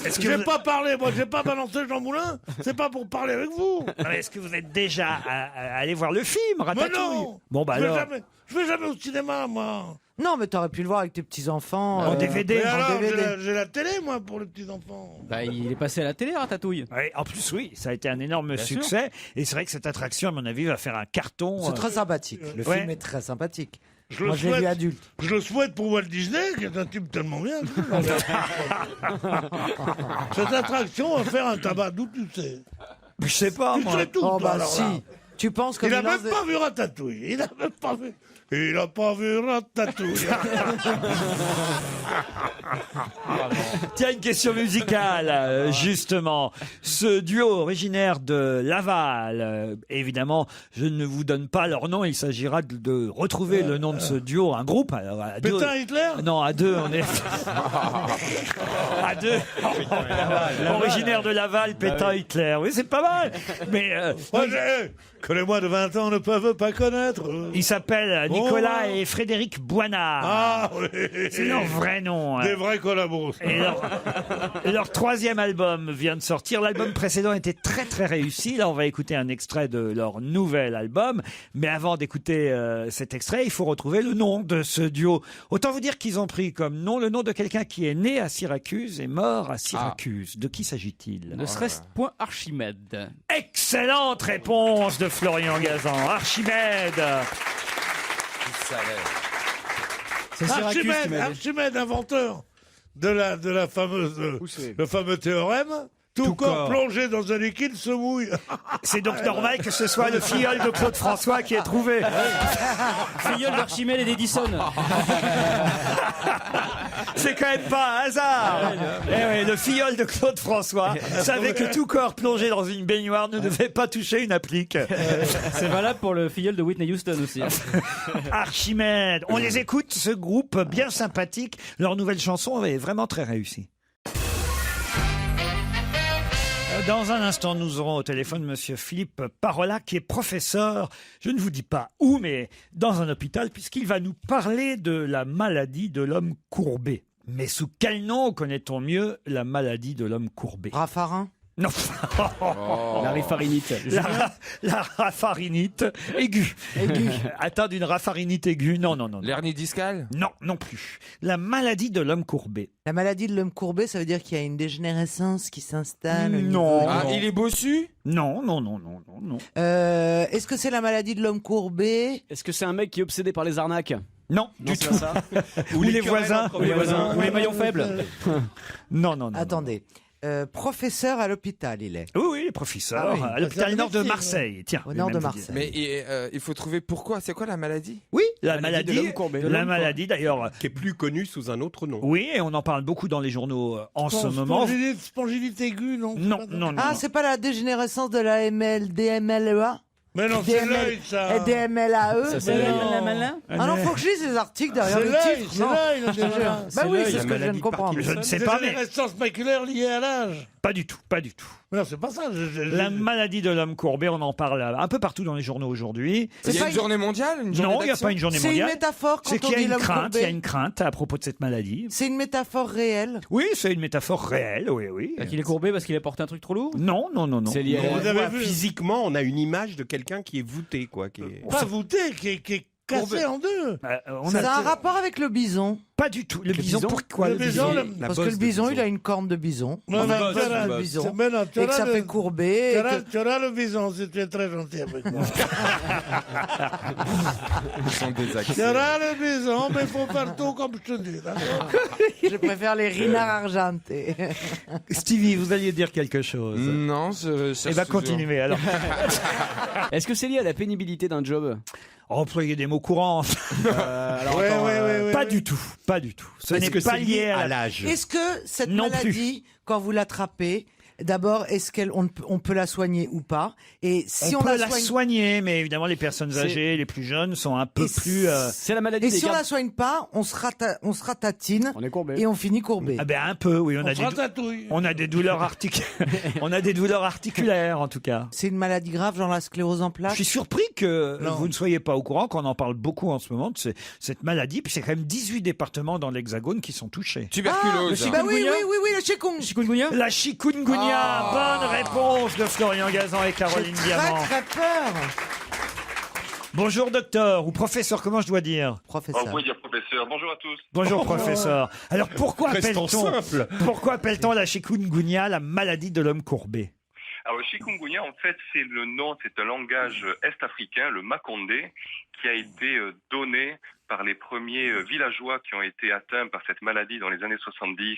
Est-ce que J'ai vous... pas parlé, moi j'ai pas balancé Jean Moulin, c'est pas pour parler avec vous. Non, mais est-ce que vous êtes déjà allé voir le film Mais Ratatouille? non. Bon bah je vais alors. jamais, je vais jamais au cinéma moi. Non, mais t'aurais pu le voir avec tes petits-enfants. En DVD. Mais alors, en DVD. j'ai la télé, moi, pour les petits-enfants. Bah, il est passé à la télé, Ratatouille. Ouais, en plus, oui, ça a été un énorme Bien succès. Et c'est vrai que cette attraction, à mon avis, va faire un carton. C'est très sympathique. Le Ouais. film est très sympathique. Je Moi, le je l'ai vu souhaite. adulte. Je le souhaite pour Walt Disney, qui est un type tellement bien. Cette attraction va faire un tabac, d'où tu sais. Je sais pas, Tu moi. sais tout, Oh, toi, bah alors si. là. Tu penses que Il a même pas vu Ratatouille. Il a même pas vu. Il a pas vu Ratatouille. Tiens, une question musicale, justement. Ce duo originaire de Laval, évidemment, je ne vous donne pas leur nom, il s'agira de retrouver le nom de ce duo, un groupe. Alors, à deux- Pétain Hitler. Non, à deux, on est... à deux. Originaire de Laval, Pétain Hitler. Oui, c'est pas mal. Mais... que les moins de 20 ans ne peuvent pas connaître. Ils s'appellent Nicolas Oh. et Frédéric Boinard. Ah oui. C'est leur vrai nom. Des vrais collabos. Et leur troisième album vient de sortir. L'album précédent était très très réussi. Là, on va écouter un extrait de leur nouvel album. Mais avant d'écouter cet extrait, il faut retrouver le nom de ce duo. Autant vous dire qu'ils ont pris comme nom le nom de quelqu'un qui est né à Syracuse et mort à Syracuse. De qui s'agit-il? Ne serait-ce point Archimède. Excellente réponse de Florian Gazan. Archimède. C'est Syracuse qui m'a dit. Archimède, inventeur de la fameuse, le fameux théorème. Tout corps plongé dans un liquide se mouille. C'est donc normal que ce soit le filleul de Claude François qui ait trouvé. Filleul d'Archimède et d'Edison. C'est quand même pas un hasard. Eh oui, le filleul de Claude François savait que tout corps plongé dans une baignoire ne devait pas toucher une applique. C'est valable pour le filleul de Whitney Houston aussi. Archimède. On les écoute, ce groupe bien sympathique. Leur nouvelle chanson est vraiment très réussie. Dans un instant, nous aurons au téléphone Monsieur Philippe Parola, qui est professeur, je ne vous dis pas où, mais dans un hôpital, puisqu'il va nous parler de la maladie de l'homme courbé. Mais sous quel nom connaît-on mieux la maladie de l'homme courbé? Raffarin? Non. La raffarinite. La raffarinite aiguë. Atteint d'une raffarinite aiguë. Non. L'hernie discale? Non, non plus. La maladie de l'homme courbé. La maladie de l'homme courbé, ça veut dire qu'il y a une dégénérescence qui s'installe. au Non. niveau Ah, du- il est bossu? Non. Est-ce que c'est la maladie de l'homme courbé? Est-ce que c'est un mec qui est obsédé par les arnaques? Non, Du du tout. tout. Ça. Ou les voisins. Ou les voisins. Ou les maillons faibles. Non. Attendez. Professeur à l'hôpital, il est. Oui, professeur. Ah oui. À l'hôpital C'est nord de médecine. Marseille. Tiens. Au je vais nord même de vous dire. Marseille. Mais il faut trouver pourquoi. C'est quoi la maladie? Oui, la Maladie de maladie. l'homme courbé. La maladie, d'ailleurs. Qui est plus connu sous un autre nom. Oui, et on en parle beaucoup dans les journaux en ce moment. Spongilite aiguë, non? Non. Ah, c'est pas la dégénérescence de la DMLA? Mais non, c'est l'œil, ça. Et DMLAE? Ça, c'est l'œil. Ah non, faut que je lise les articles derrière C'est le l'œil, titre. c'est non. l'œil, le Je te jure. développement. Bah C'est oui, l'œil, c'est la ce que je viens de maladie comprendre. Je ne sais pas, mais Dégénérescence maculaire liée à l'âge. pas du tout. Mais non, c'est pas ça. La maladie de l'homme courbé, on en parle un peu partout dans les journaux aujourd'hui. Il y a pas une journée mondiale? Une journée Non, il n'y a d'action pas une journée C'est une mondiale. métaphore C'est quand qu'il on y a dit une l'homme crainte, il y a courbé. une crainte à propos de cette maladie. C'est une métaphore réelle. Oui, c'est une métaphore réelle, oui. Qu'il est courbé parce qu'il a porté un truc trop lourd? Non. C'est lié à Vous avez Ouais, vu physiquement, on a une image de quelqu'un qui est voûté, quoi. Qui est... Pas voûté, qui est cassé en deux. On Ça a a un rapport avec le bison. pas du tout. Le bison, bison pourquoi Le le bison, bison le- Parce que le bison, il a une corne de bison. Non, mais Enfin, tu une auras- bosse de bison. mais non, tu Et que auras ça le- fait courber. et que- Tu auras le bison si tu es très gentil avec moi. Ils sont Tu désaxés. auras le bison, mais il faut faire tout comme je te dis. D'accord? Je préfère les rinards argentés. Stevie, vous alliez dire quelque chose. Non, je cherche Eh ben, toujours. continuez alors. Est-ce que c'est lié à la pénibilité d'un job? Employer des mots courants. Ouais. Pas du tout. Ce Est-ce n'est que pas c'est lié à la... l'âge? Est-ce que cette Non maladie, quand vous l'attrapez, d'abord, est-ce qu'on peut la soigner ou pas? Et si on on peut la la soigne, soigner, mais évidemment, les personnes C'est- âgées, les plus jeunes, sont un peu Et plus... C'est la maladie et des si on la gardes. soigne pas, on se ratatine On est courbé. et on finit courbé. Ah ben un peu, oui. On se ratatouille. On a des douleurs on a des douleurs articulaires, en tout cas. C'est une maladie grave, genre la sclérose en Je plaques. suis surpris que Non. vous ne soyez pas au courant, qu'on en parle beaucoup en ce moment de cette maladie. Puis c'est quand même 18 départements dans l'Hexagone qui sont touchés. Tuberculose. Bah oui, le chikungunya. Chikungunya? La chikungunya, bonne réponse de Florian Gazan et Caroline J'ai Diamant. très très peur. Bonjour docteur ou professeur, comment je dois dire? Professeur. Vous pouvez dire professeur. Bonjour à tous. Bonjour professeur. Alors pourquoi Restons appelle-t-on simples. la chikungunya la maladie de l'homme courbé? Alors, le chikungunya, en fait, c'est le nom, c'est un langage est-africain, le makondé, qui a été donné par les premiers villageois qui ont été atteints par cette maladie dans les années 70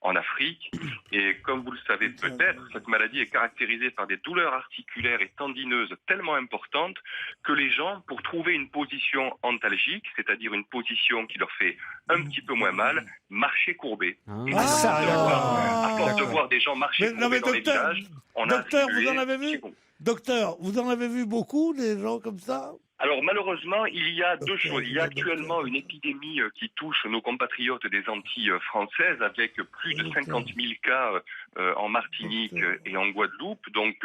en Afrique. Et comme vous le savez peut-être, cette maladie est caractérisée par des douleurs articulaires et tendineuses tellement importantes que les gens, pour trouver une position antalgique, c'est-à-dire une position qui leur fait un petit peu moins mal, marchaient courbés. Et à force de voir des gens marcher courbés dans les villages, on a Docteur, vous attribué en avez vu Docteur, vous en avez vu beaucoup, des gens comme ça? Alors malheureusement, il y a deux choses. Il y a actuellement une épidémie qui touche nos compatriotes des Antilles françaises avec plus de 50 000 cas en Martinique et en Guadeloupe. Donc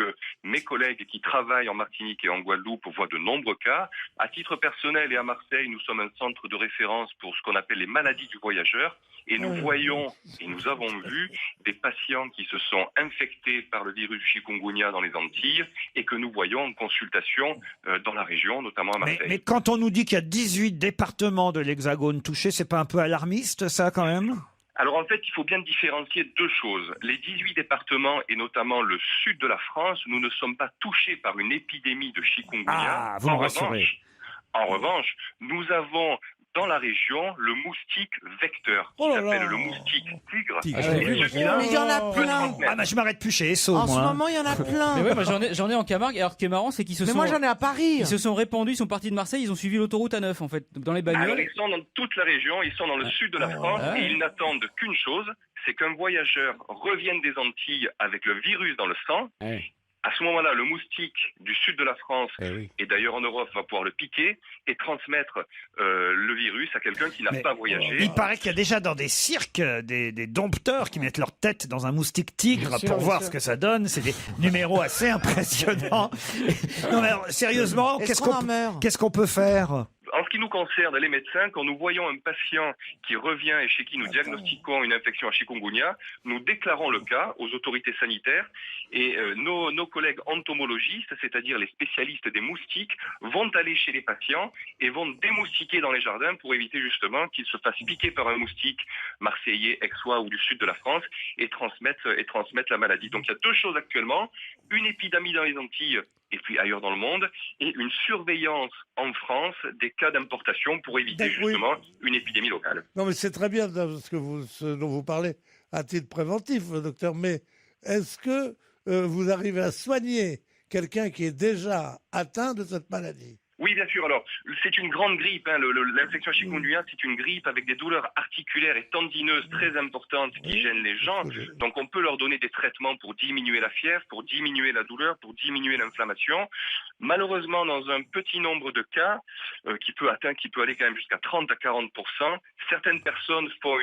mes collègues qui travaillent en Martinique et en Guadeloupe voient de nombreux cas. À titre personnel et à Marseille, nous sommes un centre de référence pour ce qu'on appelle les maladies du voyageur. Et nous voyons et nous avons vu des patients qui se sont infectés par le virus du chikungunya dans les Antilles et que nous voyons en consultation dans la région, notamment à Marseille. Mais quand on nous dit qu'il y a 18 départements de l'Hexagone touchés, c'est pas un peu alarmiste ça quand même? Alors en fait, il faut bien différencier deux choses. Les 18 départements et notamment le sud de la France, nous ne sommes pas touchés par une épidémie de chikungunya. Ah, vous me rassurez. En revanche, nous avons dans la région le moustique vecteur, qui s'appelle le moustique tigre. Mais il y en a plein. Ah bah je m'arrête plus chez Esso, En moi. ce moment, il y en a plein. Mais ouais, moi, j'en ai en Camargue. Alors, ce qui est marrant, c'est qu'ils se Mais sont. moi, j'en ai à Paris. Ils se sont répandus, ils sont partis de Marseille, ils ont suivi l'autoroute A9, en fait, dans les bagnoles. Alors, ils sont dans toute la région, ils sont dans le sud de la France, et ils n'attendent qu'une chose, c'est qu'un voyageur revienne des Antilles avec le virus dans le sang. À ce moment-là, le moustique du sud de la France, et d'ailleurs en Europe, va pouvoir le piquer et transmettre le virus à quelqu'un qui n'a pas voyagé. Il paraît qu'il y a déjà dans des cirques des dompteurs qui mettent leur tête dans un moustique tigre pour voir ce que ça donne. C'est des numéros assez impressionnants. Non mais alors, sérieusement, qu'est-ce qu'on peut faire? En ce qui nous concerne, les médecins, quand nous voyons un patient qui revient et chez qui nous diagnostiquons une infection à chikungunya, nous déclarons le cas aux autorités sanitaires et nos collègues entomologistes, c'est-à-dire les spécialistes des moustiques, vont aller chez les patients et vont démoustiquer dans les jardins pour éviter justement qu'ils se fassent piquer par un moustique marseillais, aixois ou du sud de la France et transmettre la maladie. Donc il y a deux choses actuellement, une épidémie dans les Antilles et puis ailleurs dans le monde, et une surveillance en France des cas d'importation pour éviter justement une épidémie locale. Non, mais c'est très bien ce dont vous parlez à titre préventif, docteur, mais est-ce que vous arrivez à soigner quelqu'un qui est déjà atteint de cette maladie? Oui, bien sûr. Alors, c'est une grande grippe. L'infection chikungunya, c'est une grippe avec des douleurs articulaires et tendineuses très importantes qui gênent les gens. Donc, on peut leur donner des traitements pour diminuer la fièvre, pour diminuer la douleur, pour diminuer l'inflammation. Malheureusement, dans un petit nombre de cas, qui peut aller quand même jusqu'à 30 à 40%, certaines personnes font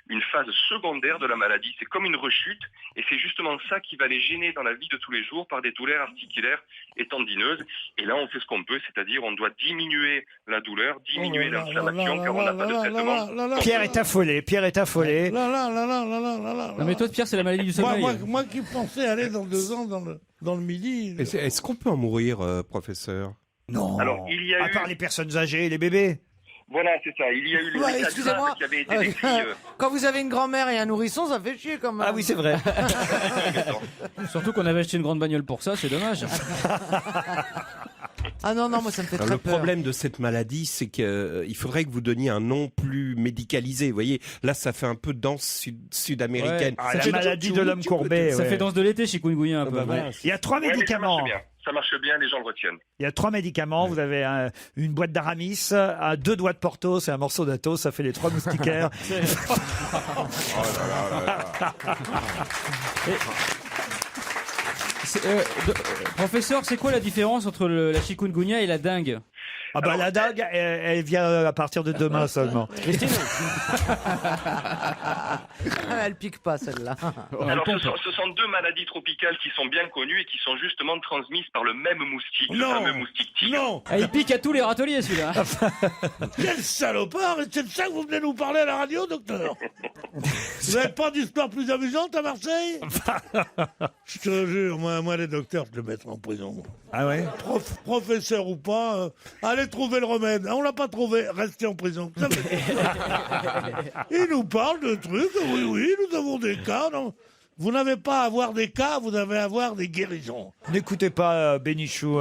une phase secondaire de la maladie. C'est comme une rechute, et c'est justement ça qui va les gêner dans la vie de tous les jours par des douleurs articulaires et tendineuses. Et là, on fait ce qu'on peut, c'est-à-dire on doit diminuer la douleur, diminuer l'inflammation, car on n'a pas de traitement. Pierre est affolé. Non mais toi, Pierre, c'est la maladie du sommeil. Moi qui pensais aller dans 2 ans dans le Midi. Est-ce qu'on peut en mourir, professeur? Non. Alors, il y a à part les personnes âgées et les bébés. Voilà, c'est ça. Il y a eu les excusez-moi. qui avaient été décrits. Quand vous avez une grand-mère et un nourrisson, ça fait chier quand même. Ah oui, c'est vrai. Surtout qu'on avait acheté une grande bagnole pour ça, c'est dommage. Ah non, moi ça me fait très Le peur. problème de cette maladie, c'est qu'il faudrait que vous donniez un nom plus médicalisé. Vous voyez, là, ça fait un peu danse sud-américaine. Ouais. La maladie de l'homme courbé. Ça fait danse de l'été chez chikungunya un peu. Il y a 3 médicaments. Ça marche bien, les gens le retiennent. Il y a 3 médicaments. Vous avez une boîte d'Aramis, 2 doigts de Porthos et un morceau d'Athos. Ça fait les 3 moustiquaires. Professeur, c'est quoi la différence entre la chikungunya et la dengue? Ah bah la dague, elle vient à partir de demain seulement. Christine. Elle pique pas celle-là. Alors, ce sont deux maladies tropicales qui sont bien connues et qui sont justement transmises par le même moustique, le fameux moustique tigre. Non. Ah, il pique à tous les râteliers, celui-là. Quel salopard! Et c'est de ça que vous venez nous parler à la radio, docteur? Vous n'avez pas d'histoire plus amusante à Marseille? Je te jure, moi les docteurs, je les mettrai en prison. Ah ouais? Professeur ou pas, allez trouver le remède. On l'a pas trouvé, restez en prison. Il nous parle de trucs, oui, nous avons des cas. Non. Vous n'avez pas à avoir des cas, vous avez à avoir des guérisons. N'écoutez pas Bénichou.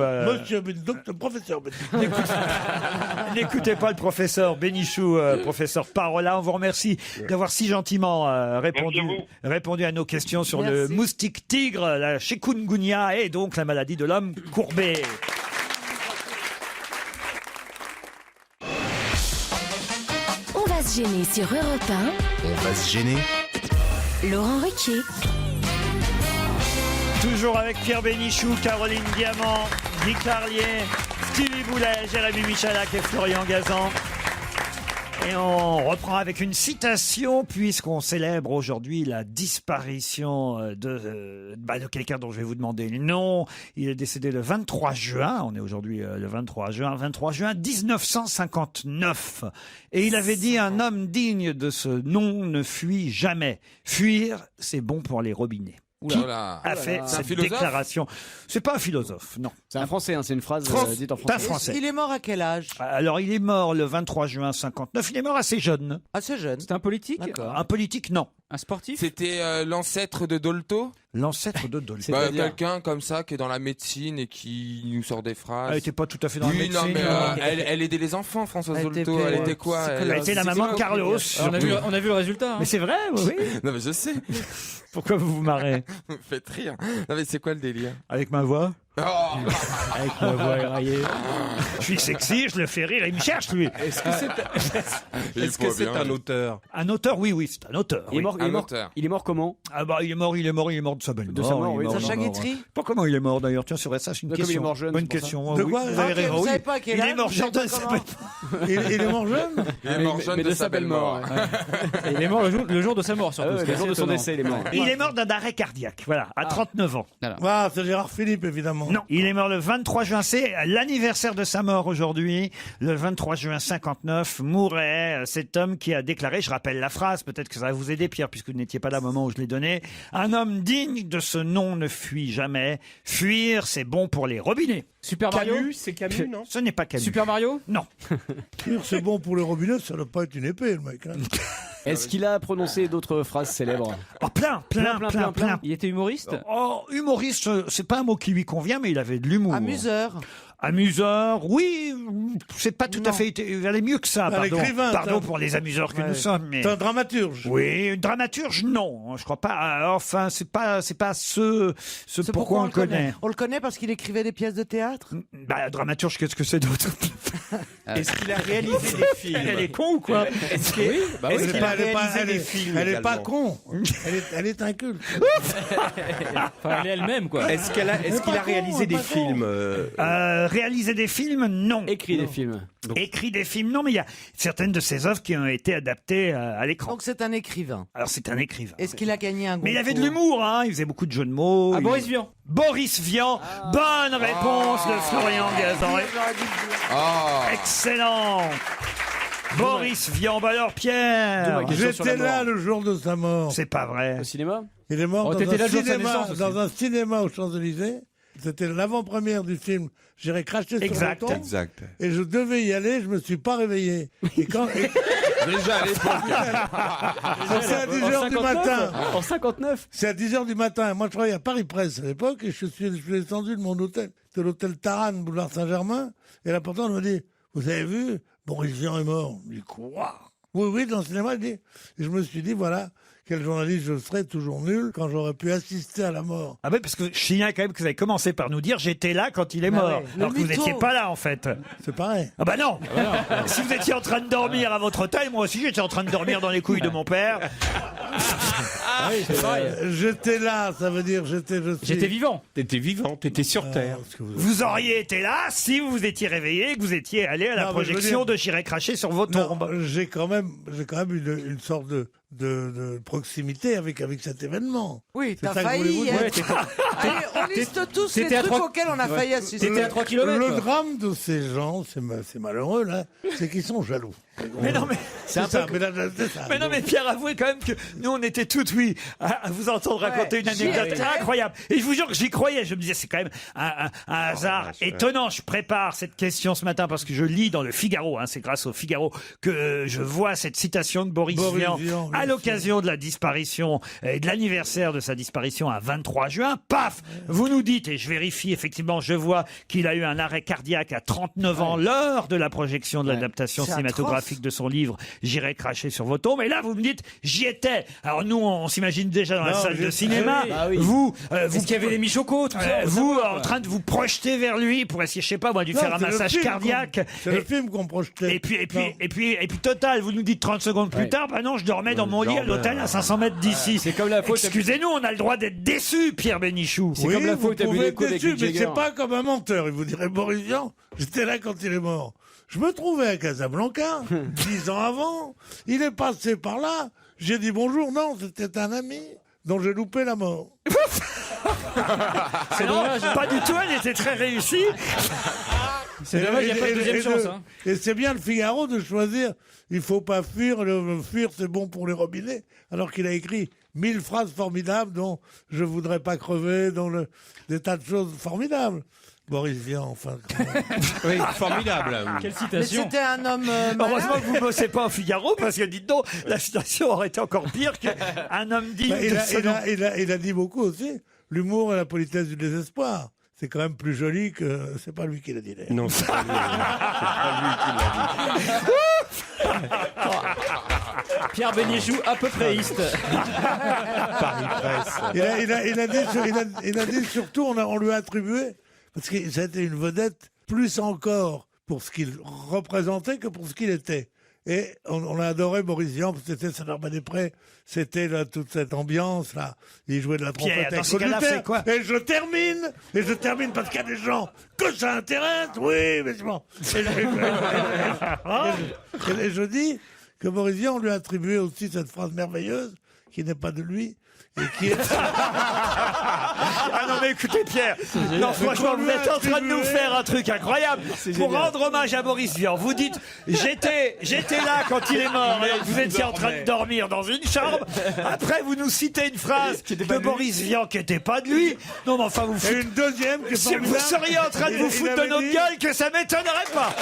Professeur Bénichou. N'écoutez pas le professeur Bénichou, professeur Parola. On vous remercie d'avoir si gentiment répondu à nos questions sur le moustique tigre, la chikungunya et donc la maladie de l'homme courbé. On va se gêner sur Europe 1. On va se gêner. Laurent Ruquier. Toujours avec Pierre Bénichou, Caroline Diamant, Guy Clarlier, Stevie Boulet, Jérémy Michalak et Florian Gazan. Et on reprend avec une citation, puisqu'on célèbre aujourd'hui la disparition de quelqu'un dont je vais vous demander le nom. Il est décédé le 23 juin, on est aujourd'hui le 23 juin 1959. Et il avait dit: un homme digne de ce nom ne fuit jamais. Fuir, c'est bon pour les robinets. Qui a fait cette déclaration? C'est pas un philosophe, non. C'est un Français, hein, c'est une phrase dite en C'est un français. Français. Il est mort à quel âge? Alors, il est mort le 23 juin 59. Il est mort assez jeune. Assez jeune. C'est un politique? D'accord. Un politique, non. Un sportif? C'était l'ancêtre de Dolto? L'ancêtre de Dolto. Quelqu'un comme ça qui est dans la médecine et qui nous sort des phrases. Elle n'était pas tout à fait dans la médecine. Non, mais elle aidait les enfants, Françoise Dolto. Elle était quoi? Elle était la maman de Carlos. On a vu le résultat. Hein. Mais c'est vrai, oui. Non, mais je sais. Pourquoi vous vous marrez? Vous me faites rire. Non, mais c'est quoi le délire? Avec ma voix? Oh. Avec ma voix éraillée. Je suis sexy, je le fais rire, il me cherche, lui. Est-ce que c'est un auteur? Un auteur, oui, c'est un auteur. Il est oui. mort, il est mort comment? Ah bah, il est mort de sa belle mort. De sa mort, oui. Sacha Guitry? Pas comment il est mort d'ailleurs, tiens, c'est vrai, ça c'est une Comme il est question. mort jeune, Bonne c'est pour question. De quoi? Vous avez raison, Vous oui. savez pas à quel âge? Il est mort jeune de sa belle mort. Il est mort jeune? Il est mort jeune de sa belle mort. Il est mort le jour de sa mort, surtout. Le jour de son décès, il est mort. Il est mort d'un arrêt cardiaque, voilà, à 39 ans. Ah, c'est Gérard Philippe, évidemment. Non, il est mort le 23 juin, c'est l'anniversaire de sa mort aujourd'hui. Le 23 juin 59, mourait cet homme qui a déclaré, je rappelle la phrase, peut-être que ça va vous aider Pierre, puisque vous n'étiez pas là au moment où je l'ai donné: un homme digne de ce nom ne fuit jamais. Fuir, c'est bon pour les robinets. Super Mario? Camus, c'est Camus, non? Ce n'est pas Camus. Super Mario? Non. C'est bon pour les robinets, ça doit pas être une épée, le mec. Hein. Est-ce qu'il a prononcé d'autres phrases célèbres? Oh, plein. Il était humoriste? Oh, humoriste, c'est pas un mot qui lui convient, mais il avait de l'humour. Amuseur. Amuseur, oui, c'est pas tout à fait. Il valait mieux que ça, pardon écrivain, pour les amuseurs que nous sommes. Mais... C'est un dramaturge. Oui, dramaturge, non, je crois pas. Enfin, c'est pas ce pourquoi on le connaît. On le connaît parce qu'il écrivait des pièces de théâtre? Bah, dramaturge, qu'est-ce que c'est d'autre? Est-ce qu'il a réalisé des films? Elle est con ou quoi? Est-ce qu'il a réalisé des films? Elle est pas con. Elle est inculte. Enfin, elle est elle-même, quoi. Est-ce qu'il a réalisé des films? Réaliser des films, non. Écrit des films. Écrit des films, non, mais il y a certaines de ses œuvres qui ont été adaptées à l'écran. Donc c'est un écrivain. Alors c'est un écrivain. Est-ce qu'il a gagné un concours? Mais il avait de l'humour, hein. Il faisait beaucoup de jeux de mots. Boris Vian. Boris Vian. Bonne réponse de Florian Gazan. Excellent. Boris Vian. Bah alors Pierre, j'étais là le jour de sa mort. c'est pas vrai. Au cinéma? Il est mort t'étais là le jour de sa naissance aussi. dans un cinéma aux Champs-Élysées. C'était l'avant-première du film J'irai cracher sur le ton. Exact. Et je devais y aller, je me suis pas réveillé. Et quand... Déjà à l'époque. C'est à 10h du matin. En 59? C'est à 10h du matin. Moi, je travaillais à Paris Presse à l'époque et je suis descendu de mon hôtel. C'était l'hôtel Taran, boulevard Saint-Germain. Et là, pourtant, on me dit, vous avez vu, Boris Vian est mort. Je dis, quoi? Oui, dans le cinéma, il dit. Et je me suis dit, voilà, quel journaliste je serais toujours nul quand j'aurais pu assister à la mort. Ah oui, parce que je signale quand même que vous avez commencé par nous dire j'étais là quand il est mort. Ouais, alors que vous n'étiez pas là en fait. C'est pareil. Ah bah non. Si vous étiez en train de dormir à votre hôtel, moi aussi j'étais en train de dormir dans les couilles de mon père. Ah oui, c'est pareil. J'étais là, ça veut dire J'étais vivant. T'étais vivant, t'étais sur Terre. Vous auriez été là si vous vous étiez réveillé et que vous étiez allé à la Non, mais je veux projection dire- de J'irai cracher sur vos tombes. J'ai quand même une sorte de proximité avec cet événement. Oui, C'est t'as ça que je failli. voulais vous hein. dire. Allez, on liste tous les t'étais à trucs 3 auxquels on a failli assister. T'étais à 3 kilomètres. Le quoi. drame de ces gens, c'est malheureux là, c'est qu'ils sont jaloux. Mais non, mais C'est ça. Mais, là, c'est ça. Mais non, mais Pierre, avouez quand même que nous, on était toutes oui à vous entendre raconter une anecdote j'y étais. incroyable. Et je vous jure que j'y croyais. Je me disais, c'est quand même un hasard étonnant. Je prépare cette question ce matin parce que je lis dans le Figaro, c'est grâce au Figaro que je vois cette citation de Boris Vian à l'occasion de la disparition et de l'anniversaire de sa disparition à 23 juin. Paf! Vous nous dites, et je vérifie, effectivement, je vois qu'il a eu un arrêt cardiaque à 39 ans lors de la projection de l'adaptation C'est cinématographique de son livre J'irai cracher sur vos tombes. Et là, vous me dites, j'y étais. Alors nous, on s'imagine déjà dans la salle de cinéma. Vous, Est-ce qu'il y avait des michocos, tout ça vous, en train de vous projeter vers lui pour essayer, je sais pas moi, de lui Non, faire un c'est le massage film cardiaque. C'est le film qu'on projetait. Et puis, total, vous nous dites 30 secondes plus tard, bah non, je dormais dans mon lit à l'hôtel à 500 mètres d'ici. C'est comme la faute. Excusez-nous, on a le droit d'être déçus, Pierre Bénichou. C'est comme la faute à vous pouvez Buléco être avec déçu, Mick mais Jagger. c'est pas comme un menteur. Il vous dirait, Boris Vian, j'étais là quand il est mort. Je me trouvais à Casablanca, 10 ans avant. Il est passé par là. J'ai dit bonjour. Non, c'était un ami dont j'ai loupé la mort. C'est dommage. Pas du tout, elle était très réussie. C'est dommage, il n'y a pas de deuxième chance. Hein. Et c'est bien le Figaro de choisir. Il faut pas fuir. Le fuir, c'est bon pour les robinets. Alors qu'il a écrit 1000 phrases formidables dont je voudrais pas crever, des tas de choses formidables. Boris Vian, enfin. Oui, formidable. Quelle Mais citation. c'était un homme Heureusement malade. que vous bossez pas au Figaro, parce que dites donc, la situation aurait été encore pire qu'un homme digne Bah, de ce nom. il a dit beaucoup aussi. L'humour et la politesse du désespoir. C'est quand même plus joli que. C'est pas lui qui l'a dit. d'ailleurs. Non, c'est pas lui. C'est pas lui qui l'a dit. Pierre Bénichou, à peu préiste. Paris Presse. Il a dit surtout, on lui a attribué, parce que ça a été une vedette, plus encore pour ce qu'il représentait que pour ce qu'il était. Et on a adoré Boris Vian, parce que c'était Saint-Germain-des-Prés, c'était là, toute cette ambiance là. Il jouait de la trompette Pierre, dans avec ces cas-là, Coluter. c'est quoi Et je termine parce qu'il y a des gens que ça intéresse, oui, mais c'est bon. Et je dis que Boris Vian, on lui a attribué aussi cette phrase merveilleuse, qui n'est pas de lui, et qui est... Ah non mais écoutez Pierre, non franchement vous êtes en train de nous faire un truc incroyable pour rendre hommage à Boris Vian. Vous dites j'étais là quand il est mort et vous étiez en train de dormir dans une chambre. Après vous nous citez une phrase de Boris Vian qui n'était pas de lui. Non mais enfin vous Et foutez... une deuxième qui est Si vous formidable. seriez en train de vous Il foutre de avait notre dit- gueule que ça m'étonnerait pas.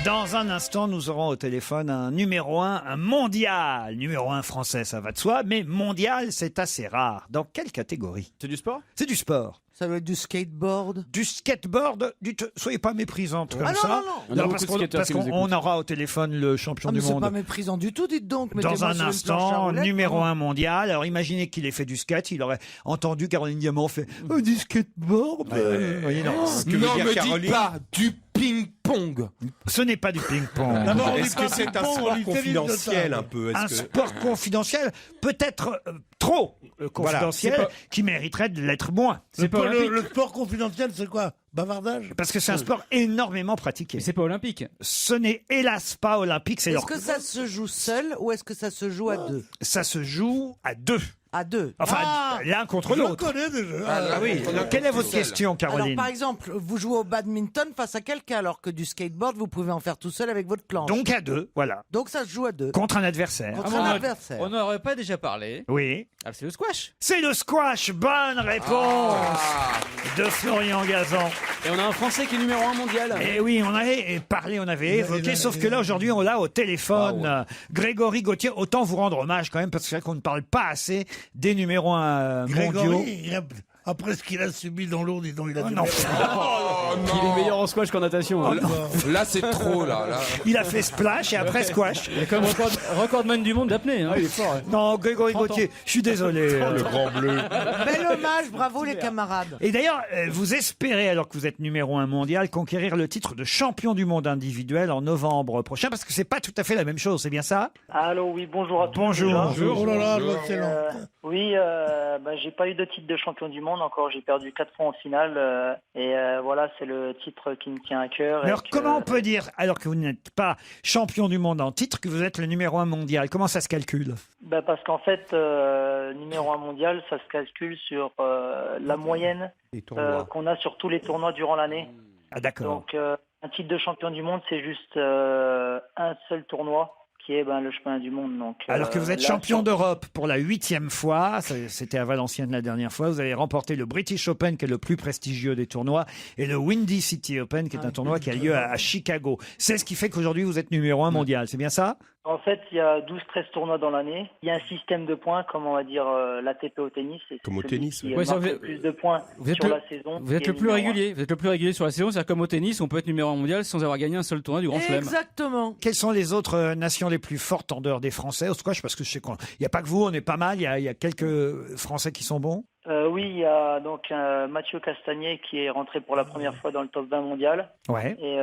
Dans un instant, nous aurons au téléphone un numéro 1, un mondial. Numéro 1 français, ça va de soi, mais mondial, c'est assez rare. Dans quelle catégorie? C'est du sport? C'est du sport. Ça doit être du skateboard. Du skateboard, soyez pas méprisante comme Ah non, ça. non, On a beaucoup parce de qu'on skateurs parce qui nous qu'on écoutent. aura au téléphone le champion Ah, mais du c'est monde. pas méprisant du tout, dites donc. Dans Mettez-moi un sur une planche à instant, roulettes. numéro 1 mondial. Alors imaginez qu'il ait fait du skate, il aurait entendu Caroline Diamant faire du skateboard. Vous voyez, non. Ce que veut Non, dire me Caroline- dites pas du ping-pong. Ce n'est pas du ping-pong. D'abord, on dit Est-ce pas que c'est un ping-pong, on sport dit tennis de confidentiel table. un peu? Est-ce Un que- sport confidentiel, peut-être trop confidentiel, c'est pas- qui mériterait de l'être moins. C'est pas olympique. Le sport confidentiel, c'est quoi? Bavardage? Parce que c'est un sport énormément pratiqué. Mais c'est pas olympique. Ce n'est hélas pas olympique, c'est Est-ce leur... que ça se joue seul ou est-ce que ça se joue à deux? Ça se joue à deux. À deux. Enfin, Ah l'un contre Je l'autre. connais déjà. Ah oui. Quelle est votre Seul. question, Alors, Caroline? par exemple, vous jouez au badminton face à quelqu'un, alors que du skateboard, vous pouvez en faire tout seul avec votre planche. Donc à deux, voilà. Donc ça se joue à deux. Contre un adversaire. Contre Ah, un on a- adversaire. On n'aurait pas déjà parlé. Oui. Ah, c'est le squash. C'est le squash. Bonne réponse de Florian Gazan. Et on a un Français qui est numéro 1 mondial. Et oui, on avait parlé, on avait évoqué, sauf que là, aujourd'hui, on l'a au téléphone. Grégory Gauthier, autant vous rendre hommage quand même, parce que c'est vrai qu'on ne parle pas assez des numéros 1 mondiaux. Grégory, après ce qu'il a subi dans l'eau, dis donc, il a Oh dû non. mériter. non. Il est meilleur en squash qu'en natation. hein. Là, c'est trop, là. Il a fait splash et après squash. Il est comme recordman du monde d'apnée. Hein. Il est fort. Non, Grégory Gauthier, je suis désolé. Le grand bleu. Bel hommage, bravo les camarades. Et d'ailleurs, vous espérez, alors que vous êtes numéro 1 mondial, conquérir le titre de champion du monde individuel en novembre prochain, parce que c'est pas tout à fait la même chose, c'est bien ça? Allô, oui, bonjour à tous. Bonjour. déjà. Oh là là, c'est long. Oui, j'ai pas eu de titre de champion du monde encore. J'ai perdu 4 fois en finale. Voilà, c'est le titre qui me tient à cœur. Mais alors, comment on peut dire, alors que vous n'êtes pas champion du monde en titre, que vous êtes le numéro 1 mondial? Comment ça se calcule? Parce qu'en fait, numéro 1 mondial, ça se calcule sur la moyenne qu'on a sur tous les tournois durant l'année. Ah, d'accord. Donc, un titre de champion du monde, c'est juste un seul tournoi, qui est le championnat du monde. Donc, Alors que vous êtes champion d'Europe pour la 8e fois, c'était à Valenciennes la dernière fois, vous avez remporté le British Open, qui est le plus prestigieux des tournois, et le Windy City Open, qui est un tournoi qui a lieu à Chicago. C'est ce qui fait qu'aujourd'hui, vous êtes numéro 1 mondial, c'est bien ça? En fait, il y a 12-13 tournois dans l'année. Il y a un système de points, comme on va dire l'ATP au tennis. Et Comme au tennis. qui marque le plus de points sur la saison. Vous êtes le plus régulier. Vous êtes le plus régulier sur la saison. C'est-à-dire comme au tennis, on peut être numéro 1 mondial sans avoir gagné un seul tournoi du Grand Chelem. Exactement. Quelles sont les autres nations les plus fortes en dehors des Français au squash? Parce que je sais qu'il n'y a pas que vous, on est pas mal, il y a quelques Français qui sont bons. Oui, il y a donc Mathieu Castagnet qui est rentré pour la première fois dans le top 20 mondial. Ouais. Et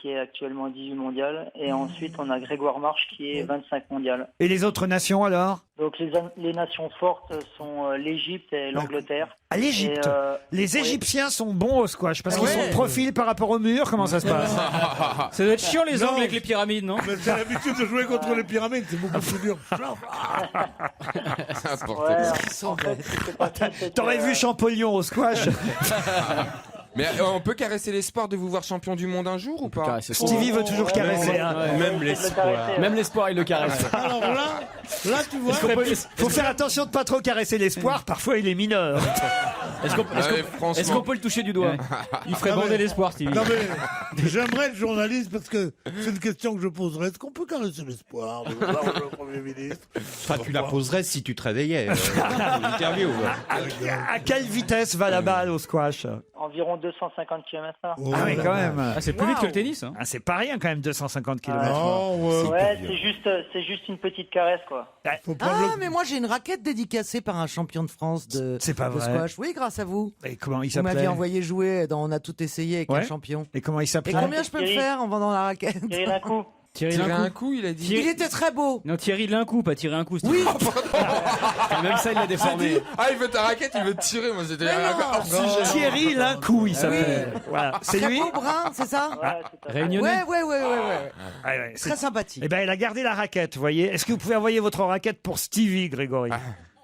qui est actuellement 18 mondial. Et ensuite, on a Grégoire Marche qui est 25 mondial. Et les autres nations alors? Donc les nations fortes sont l'Égypte et l'Angleterre. À l'Égypte. Les oui. Égyptiens sont bons au squash parce qu'ils sont de profil par rapport au mur. Comment ça se passe? Ça doit être chiant les angles avec les pyramides, non? Mais j'ai l'habitude de jouer contre les pyramides, c'est beaucoup plus dur. T'aurais vu Champollion au squash? Mais on peut caresser l'espoir de vous voir champion du monde un jour ou pas? Stevie veut toujours caresser. Hein. Même l'espoir. Même l'espoir, il le caresse. Alors là, tu vois. Faut faire attention de pas trop caresser l'espoir. Parfois, il est mineur. Est-ce qu'on peut le toucher du doigt? Il ferait bander l'espoir, Stevie. Non mais j'aimerais être journaliste parce que c'est une question que je poserais. Est-ce qu'on peut caresser l'espoir de voir le Premier ministre? Enfin, tu la poserais si tu te réveillais. L'interview. À quelle vitesse va la balle au squash? Environ 250 km/h. Ah oui, quand même. C'est plus vite que le tennis. Hein. Ah, c'est pas rien quand même, 250 km/h. C'est juste une petite caresse, quoi. Mais moi j'ai une raquette dédicacée par un champion de France de vrai. squash. Oui, grâce à vous. Et comment il Vous s'appelait? m'aviez envoyé jouer dans On a tout essayé avec un champion. Et comment il s'appelait? Et combien je peux me faire en vendant la raquette? Thierry Lincourt. Tirer un coup, il a dit. Il était très beau. Non, Thierry Lincourt, pas tirer un coup. Oui. Même ça, il l'a déformé. Il veut ta raquette, il veut te tirer. Moi, c'était hors sujet. Thierry Lincourt, il s'appelle. Voilà. C'est Très lui. beau brun, c'est ça? Réunionnais. Ouais. Très sympathique. Eh ben, elle a gardé la raquette, vous voyez. Est-ce que vous pouvez envoyer votre raquette pour Stevie, Grégory?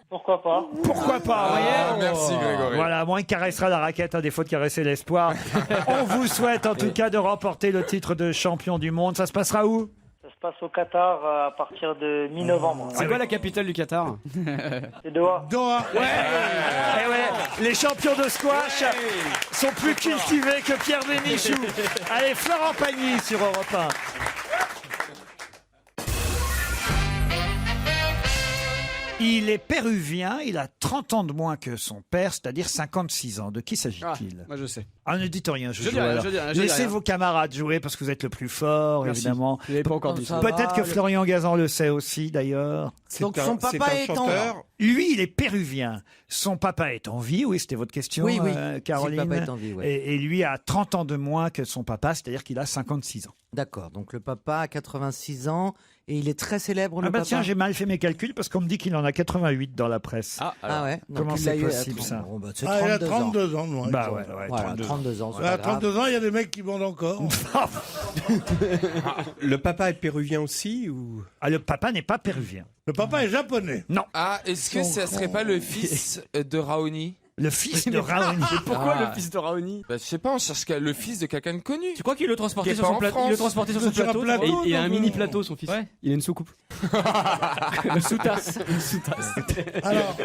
Pourquoi pas? Pourquoi pas, vous voyez? Merci, Grégory. Voilà, moi, il caressera la raquette à défaut de caresser l'espoir. On vous souhaite en tout cas de remporter le titre de champion du monde. Ça se passera où? Ça se passe au Qatar à partir de mi-novembre. C'est quoi la capitale du Qatar? C'est Doha. Eh ouais, les champions de squash sont plus cultivés que Pierre Bénichou. Allez, Florent Pagny sur Europe 1. Il est péruvien, il a 30 ans de moins que son père, c'est-à-dire 56 ans. De qui s'agit-il? Moi je sais. Ah, ne dites rien, je dis joue rien, alors. je dis rien, je dis Laissez rien. vos camarades jouer parce que vous êtes le plus fort, Merci. évidemment. Vous n'avez pas encore dit ça. Peut-être que Florian Gazan le sait aussi, d'ailleurs. Donc son papa est en... Lui, il est péruvien. Son papa est en vie, oui, c'était votre question, Oui. Caroline. Si le papa est en vie, ouais. Et lui a 30 ans de moins que son papa, c'est-à-dire qu'il a 56 ans. D'accord, donc le papa a 86 ans et il est très célèbre, le Ah bah papa. tiens, j'ai mal fait mes calculs parce qu'on me dit qu'il en a 88 dans la presse. Ah ouais. Donc Comment il c'est l'a eu à possible 30. ça? Bon, bah, c'est Ah, il a 32 32 ans, moi. Bah ouais, Voilà, 32 ans. c'est pas À grave. 32 ans, il y a des mecs qui vendent encore. Le papa est péruvien aussi ou... Ah, le papa n'est pas péruvien. Le papa est japonais. Non. Ah, est-ce que ça serait pas le fils de Raoni? Le fils de Raoni. Pourquoi le fils de Raoni? Je sais pas, on cherche le fils de quelqu'un de connu. Tu crois qu'il le transportait Qui est sur pas son en plateau? France. Il le transportait sur son Sur un plateau. plateau, Et il a un donc, mini plateau, son fils. Ouais. Il a une soucoupe. Une sous-tasse. Alors,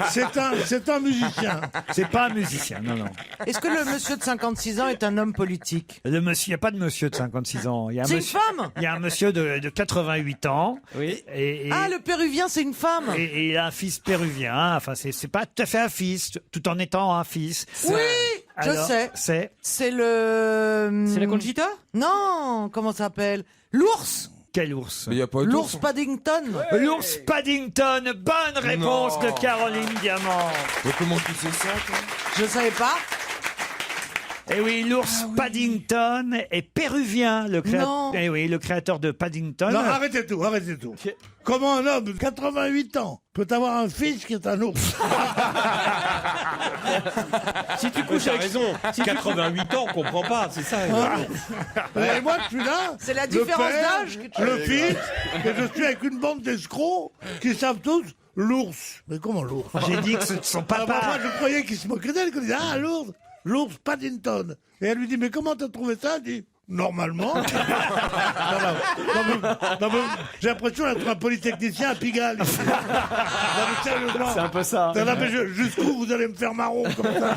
c'est un musicien. C'est pas un musicien, non. Est-ce que le monsieur de 56 ans est un homme politique? Le monsieur, il n'y a pas de monsieur de 56 ans. Il y a un C'est une monsieur, femme? il y a un monsieur de 88 ans. Oui. Et, Ah, le péruvien, c'est une femme? et il a un fils péruvien. Enfin, c'est pas tout à fait un fils, tout en étant un fils. Oui! Je Alors, sais. C'est C'est la Conchita? Non, comment ça s'appelle? L'ours. Quel ours? Mais il n'y a pas L'ours Paddington. L'ours Paddington. Bonne réponse de Caroline Diamant. Mais comment tu sais ça, toi? Je savais pas. Eh oui, l'ours Paddington est péruvien, le créateur. Non. Eh oui, le créateur de Paddington. Non, arrêtez tout. Comment un homme de 88 ans peut avoir un fils qui est un ours? Si tu couches T'as avec... raison. 88 ans, on comprend pas, c'est ça. Et moi, je suis là. C'est la le différence père, d'âge que tu le fils, et je suis avec une bande d'escrocs qui savent tous l'ours. Mais comment l'ours? J'ai dit que ce ne sont pas Alors, moi, je croyais qu'il se moquait d'elle, qu'il disait ah l'ours Paddington. Et elle lui dit mais comment t'as trouvé ça? Elle dit normalement. non, mais j'ai l'impression d'être un polytechnicien à Pigalle. Non, mais sérieusement. C'est un peu ça. Non, mais jusqu'où vous allez me faire marron comme ça?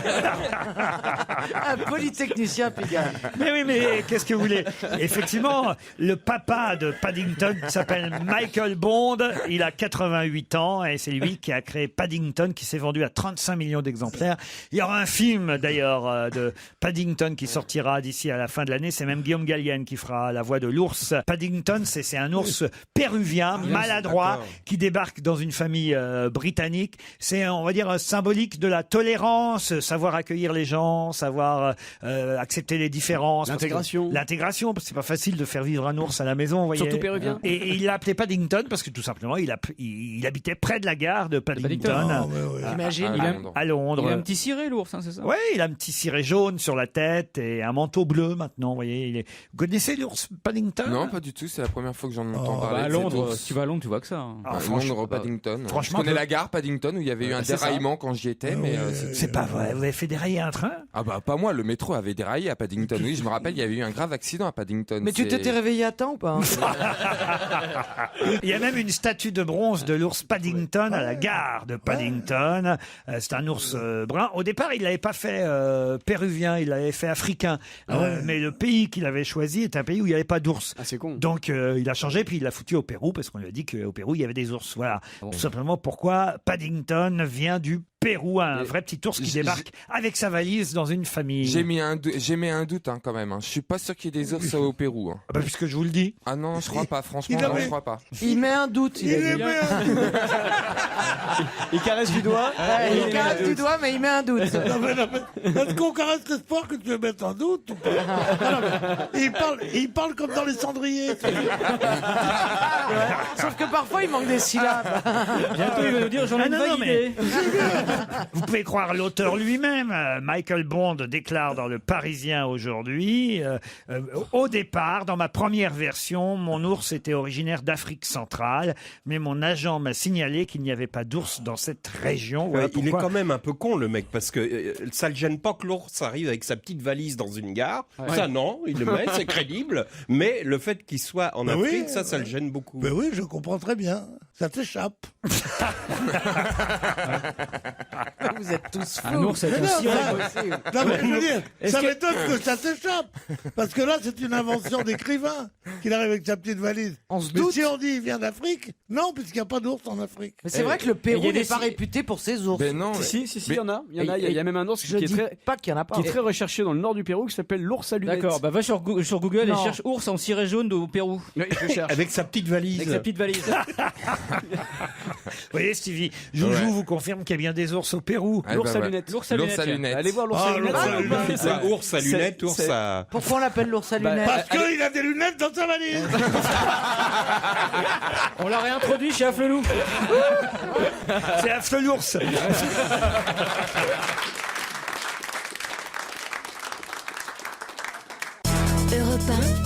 Un polytechnicien Pigalle. Mais oui, mais qu'est-ce que vous voulez? Effectivement, le papa de Paddington s'appelle Michael Bond. Il a 88 ans et c'est lui qui a créé Paddington, qui s'est vendu à 35 millions d'exemplaires. Il y aura un film d'ailleurs de Paddington qui sortira d'ici à la fin de l'année. C'est même Guillaume Gallienne qui fera la voix de l'ours. Paddington, c'est un ours péruvien, maladroit, qui débarque dans une famille britannique. C'est, on va dire, symbolique de la tolérance, savoir accueillir les gens, savoir accepter les différences. L'intégration. L'intégration, parce que c'est pas facile de faire vivre un ours à la maison, vous voyez. Surtout péruvien. Et il l'a appelé Paddington parce que tout simplement, il habitait près de la gare de Paddington. Imagine. À Londres. Il a un petit ciré, l'ours, hein, c'est ça? Oui, il a un petit ciré jaune sur la tête et un manteau bleu maintenant, vous voyez. Vous connaissez l'ours Paddington? Non, pas du tout, c'est la première fois que j'en entends parler. À de Londres, cet ours. tu vas à Londres, tu vois que ça. Hein. Londres, Paddington. franchement, je connais la gare Paddington où il y avait eu un c'est ça. déraillement quand j'y étais, mais C'est pas vrai, vous avez fait dérailler un train? Ah bah pas moi, le métro avait déraillé à Paddington. Oui, je me rappelle, il y avait eu un grave accident à Paddington. Mais tu t'étais réveillé à temps ou pas? Il y a même une statue de bronze de l'ours Paddington à la gare de Paddington. C'est un ours brun. Au départ, il l'avait pas fait péruvien, il l'avait fait africain. Mais le pays qu'il avait choisi est un pays où il n'y avait pas d'ours. Ah, c'est con. Donc il a changé, puis il l'a foutu au Pérou, parce qu'on lui a dit qu'au Pérou, il y avait des ours. Voilà. Tout simplement pourquoi Paddington vient du Pérou, un vrai petit ours qui débarque avec sa valise dans une famille. J'ai mis un doute hein, quand même. Hein. Je suis pas sûr qu'il y ait des ours au Pérou. Hein. Ah bah, puisque je vous le dis. Ah non, je crois pas. Franchement, non, je crois pas. Il met un doute. Il caresse du doigt. Il caresse du doigt, mais il met un doute. Est-ce qu'on caresse l'espoir que tu veux mettre en doute ou pas? Il parle comme dans les cendriers. Sauf que parfois, il manque des syllabes. Bientôt, il va nous dire j'en ai une vague idée. Vous pouvez croire l'auteur lui-même. Michael Bond déclare dans Le Parisien aujourd'hui, au départ, dans ma première version, mon ours était originaire d'Afrique centrale, mais mon agent m'a signalé qu'il n'y avait pas d'ours dans cette région. Voilà il est pourquoi. quand même un peu con, le mec, parce que ça le gêne pas que l'ours arrive avec sa petite valise dans une gare. Ouais. Ça, non, il le met, c'est crédible. Mais le fait qu'il soit en Afrique, ça le gêne beaucoup. Ben oui, je comprends très bien. Ça t'échappe. Vous êtes tous fous. Un ours avec un ciré. Non, mais je veux dire, Est-ce ça que- m'étonne que ça t'échappe. Parce que là, c'est une invention d'écrivain qu'il arrive avec sa petite valise. On se Mais doute. si on dit il vient d'Afrique, non, puisqu'il n'y a pas d'ours en Afrique. Mais c'est vrai que le Pérou il y a des n'est pas si- réputé pour ses ours. Ben non. Si, il Mais- y en a. Il y a même un ours Je qui est dis très... pas qu'il y en a pas. qui est très recherché dans le nord du Pérou, qui s'appelle l'ours à lunettes. D'accord, bah va sur Google Non. et cherche ours en ciré jaune au Pérou. Oui, je cherche. Avec sa petite valise. Avec sa petite valise. Vous voyez, Stevie, Joujou vous confirme qu'il y a bien des ours au Pérou. Ah, L'ours bah, à ouais. lunettes. L'ours à lunettes. Allez voir l'ours Ah, à lunettes. l'ours à Ah, lunettes. c'est ça. Ours à lunettes, ours c'est- à... Pourquoi on l'appelle l'ours à Bah, lunettes? Parce qu'il a des lunettes dans sa valise. On l'a réintroduit chez Afflelou. C'est Affle l'ours. Europe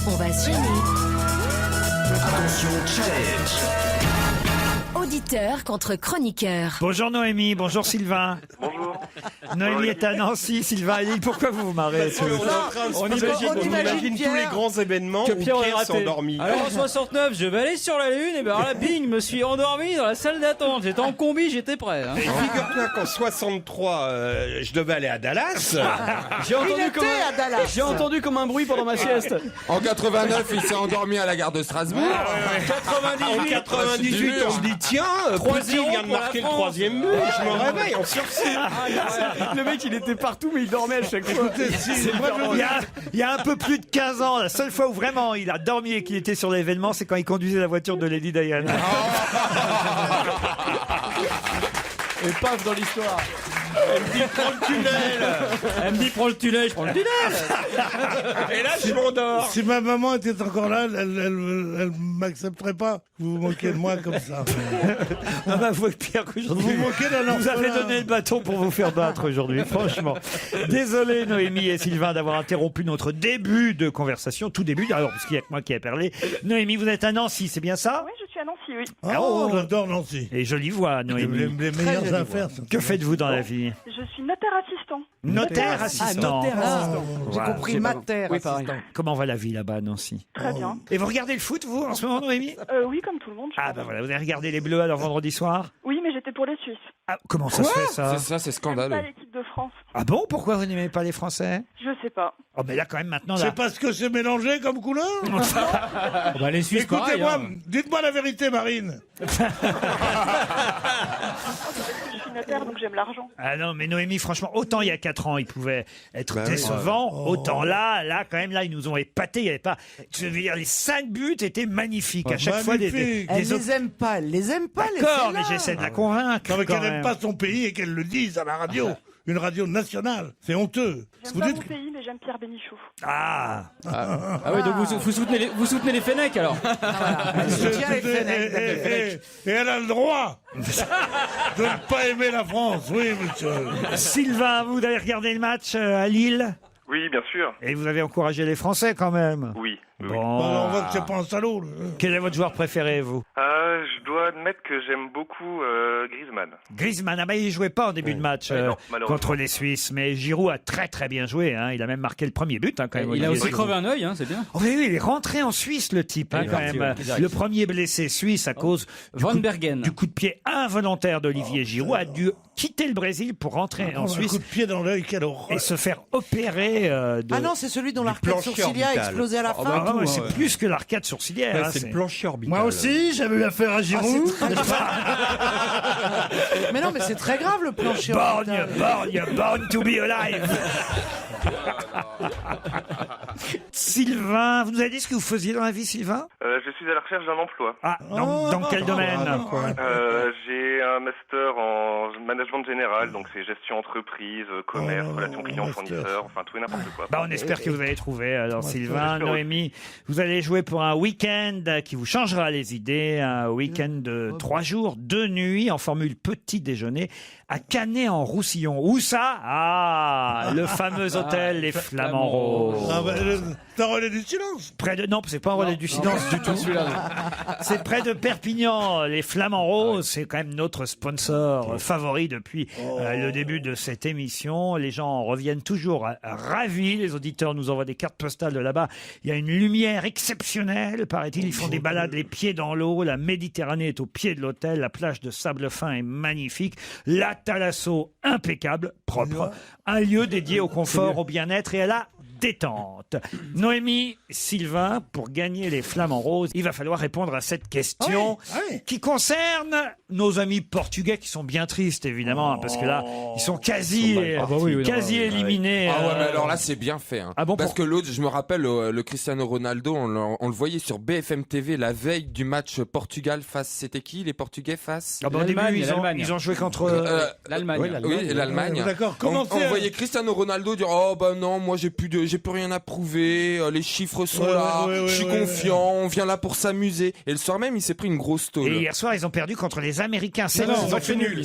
1, on va se gêner. Attention, challenge. Auditeur contre chroniqueur. Bonjour Noémie, bonjour Sylvain. Bonjour. Noémie est à Nancy, Sylvain à Lille. Pourquoi vous vous marrez? On imagine imagine tous les Pierre. grands événements Que où Pierre aurait Pierre s'est raté. endormi. Alors en 69, je vais aller sur la Lune, et ben alors là, bing, me suis endormi dans la salle d'attente. J'étais en combi, j'étais prêt. Hein. Figure-toi qu'en 63, je devais aller à Dallas. J'ai entendu, Il était à Dallas. j'ai entendu comme un bruit pendant ma sieste. En 89, il s'est endormi à la gare de Strasbourg. En 98, on se dit tiens, bien. Petit vient de marquer le 3e but. Je me réveille en sursaut. Le mec, il était partout, mais il dormait à chaque fois. Il y a un peu plus de 15 ans, la seule fois où vraiment il a dormi et qu'il était sur l'événement, c'est quand il conduisait la voiture de Lady Diana. Et paf dans l'histoire. Elle me dit prends le tunnel. Elle me dit prends le tunnel, je prends le tunnel. Et là je m'endors. Si ma maman était encore là, elle m'accepterait pas que vous vous moquiez de moi comme ça. Ah bah vous, Pierre, aujourd'hui, Vous moquez d'un vous avez orphelin. donné le bâton pour vous faire battre aujourd'hui, franchement. Désolé Noémie et Sylvain d'avoir interrompu notre début de conversation, tout début, alors parce qu'il y a que moi qui ai parlé. Noémie, vous êtes à Nancy, c'est bien ça? Oui, je suis à Nancy, oui. Oh, j'adore Nancy. Et jolie voix, Noémie. Les meilleures affaires. Que faites-vous dans la vie? Je suis notaire assistant. Notaire assistant. J'ai Voilà. compris mater. Oui, pareil. assistant. Comment va la vie là-bas, Nancy? Très bien. Et vous regardez le foot, vous, en ce moment, Noémie? Oui, comme tout le monde. je Ah pense. bah voilà, vous avez regardé les Bleus alors vendredi soir? Oui, mais j'étais pour les Suisses. Ah, comment ça se fait ça? C'est ça, c'est Pas scandaleux. l'équipe de France. Ah bon? Pourquoi vous n'aimez pas les Français? Je sais pas. Oh mais là quand même maintenant là. C'est parce que c'est mélangé comme couleur. Bah, les Suisses, pareil, Écoutez-moi, hein. dites-moi la vérité, Marine. Parce que je suis notaire, donc j'aime l'argent. Ah non, mais Noémie, franchement, autant il y a 4 ans, il pouvait être Bah oui. décevant, autant là, quand même, là, ils nous ont épatés. Il y avait pas, je veux dire, les 5 buts étaient magnifiques. À chaque fois, magnifique. Elle les aime pas, elle les aime pas. D'accord, mais laissez-la. j'essaie de la convaincre. Non, mais quand qu'elle n'aime même. pas son pays et qu'elle le dise à la radio. Une radio nationale. C'est honteux. J'aime Vous pas dites mon pays, mais j'aime Pierre Bénichou. Ah, Ah oui, donc vous soutenez les Fennecs alors. Elle soutient les Fennecs, Daniel Fennecs. Et elle a le droit de ne pas aimer la France. Oui, monsieur. Sylvain, vous avez regardé le match à Lille Oui, bien sûr. et vous avez encouragé les Français quand même. Oui. Bon. On voit que c'est pas un salaud. là. Quel est votre joueur préféré, vous? Je dois admettre que j'aime beaucoup Griezmann. Griezmann, ah bah, il jouait pas en début de match non, malheureusement. contre les Suisses, mais Giroud a très très bien joué. Hein. Il a même marqué le premier but quand même. Il a Olivier aussi Giroud. crevé un œil, hein, c'est bien. Oh, oui, il est rentré en Suisse, le type, Il est quand parti, même. ouais, direct. Le premier blessé suisse à cause Van Bergen. du coup de pied involontaire d'Olivier Giroud a dû quitter le Brésil pour rentrer en Un Suisse coup de pied dans l'œil, quelle horreur. et se faire opérer de... Ah non, c'est celui dont l'arcade plancher sourcilière a orbital. explosé à la Ah fin. bah, ouais, c'est plus que l'arcade sourcilière. Ouais, hein, c'est c'est- le plancher orbital. Moi aussi, j'avais eu affaire à Giroud. Mais non, mais c'est très grave le plancher. Born, orbital. born to be alive. Sylvain, vous nous avez dit ce que vous faisiez dans la vie, Sylvain? Je suis à la recherche d'un emploi. Ah, dans quel domaine? J'ai un master en management général, donc c'est gestion entreprise, commerce, relations clients, fournisseurs, enfin tout et n'importe quoi. Bah, on espère que vous allez trouver. Alors, Sylvain, j'espère Noémie, vous allez jouer pour un week-end qui vous changera les idées. Un week-end de 3 jours, 2 nuits en formule petit déjeuner à Canet-en-Roussillon. Où ça? Ah, le fameux hôtel Les Flamands Roses. Ah bah, c'est un relais du silence. Près de, non, c'est pas un relais du silence du tout. C'est près de Perpignan. Les Flamands Roses, c'est quand même notre sponsor favori depuis le début de cette émission. Les gens en reviennent toujours ravis. Les auditeurs nous envoient des cartes postales de là-bas. Il y a une lumière exceptionnelle, paraît-il. Ils font des balades les pieds dans l'eau. La Méditerranée est au pied de l'hôtel. La plage de sable fin est magnifique. La Thalasso, impeccable, propre. Un lieu dédié au confort, au bien-être et à la détente. Noémie, Sylvain, pour gagner les Flamands Roses, il va falloir répondre à cette question qui concerne nos amis portugais qui sont bien tristes, évidemment, parce que là, ils sont quasi, quasi éliminés. Ah ouais, mais alors là, c'est bien fait. Hein. Ah bon, Parce que l'autre, je me rappelle, le Cristiano Ronaldo, on le voyait sur BFM TV la veille du match Portugal face. C'était qui les Portugais face Ah bah, au début, ils ont joué contre l'Allemagne. Oui, l'Allemagne. D'accord, On voyait Cristiano Ronaldo dire oh bah non, moi j'ai plus rien à prouver, les chiffres sont là, je suis confiant, on vient là pour s'amuser. Et le soir même, il s'est pris une grosse tôle. Et hier soir, ils ont perdu contre les Américains. Non, ils ont fait nul.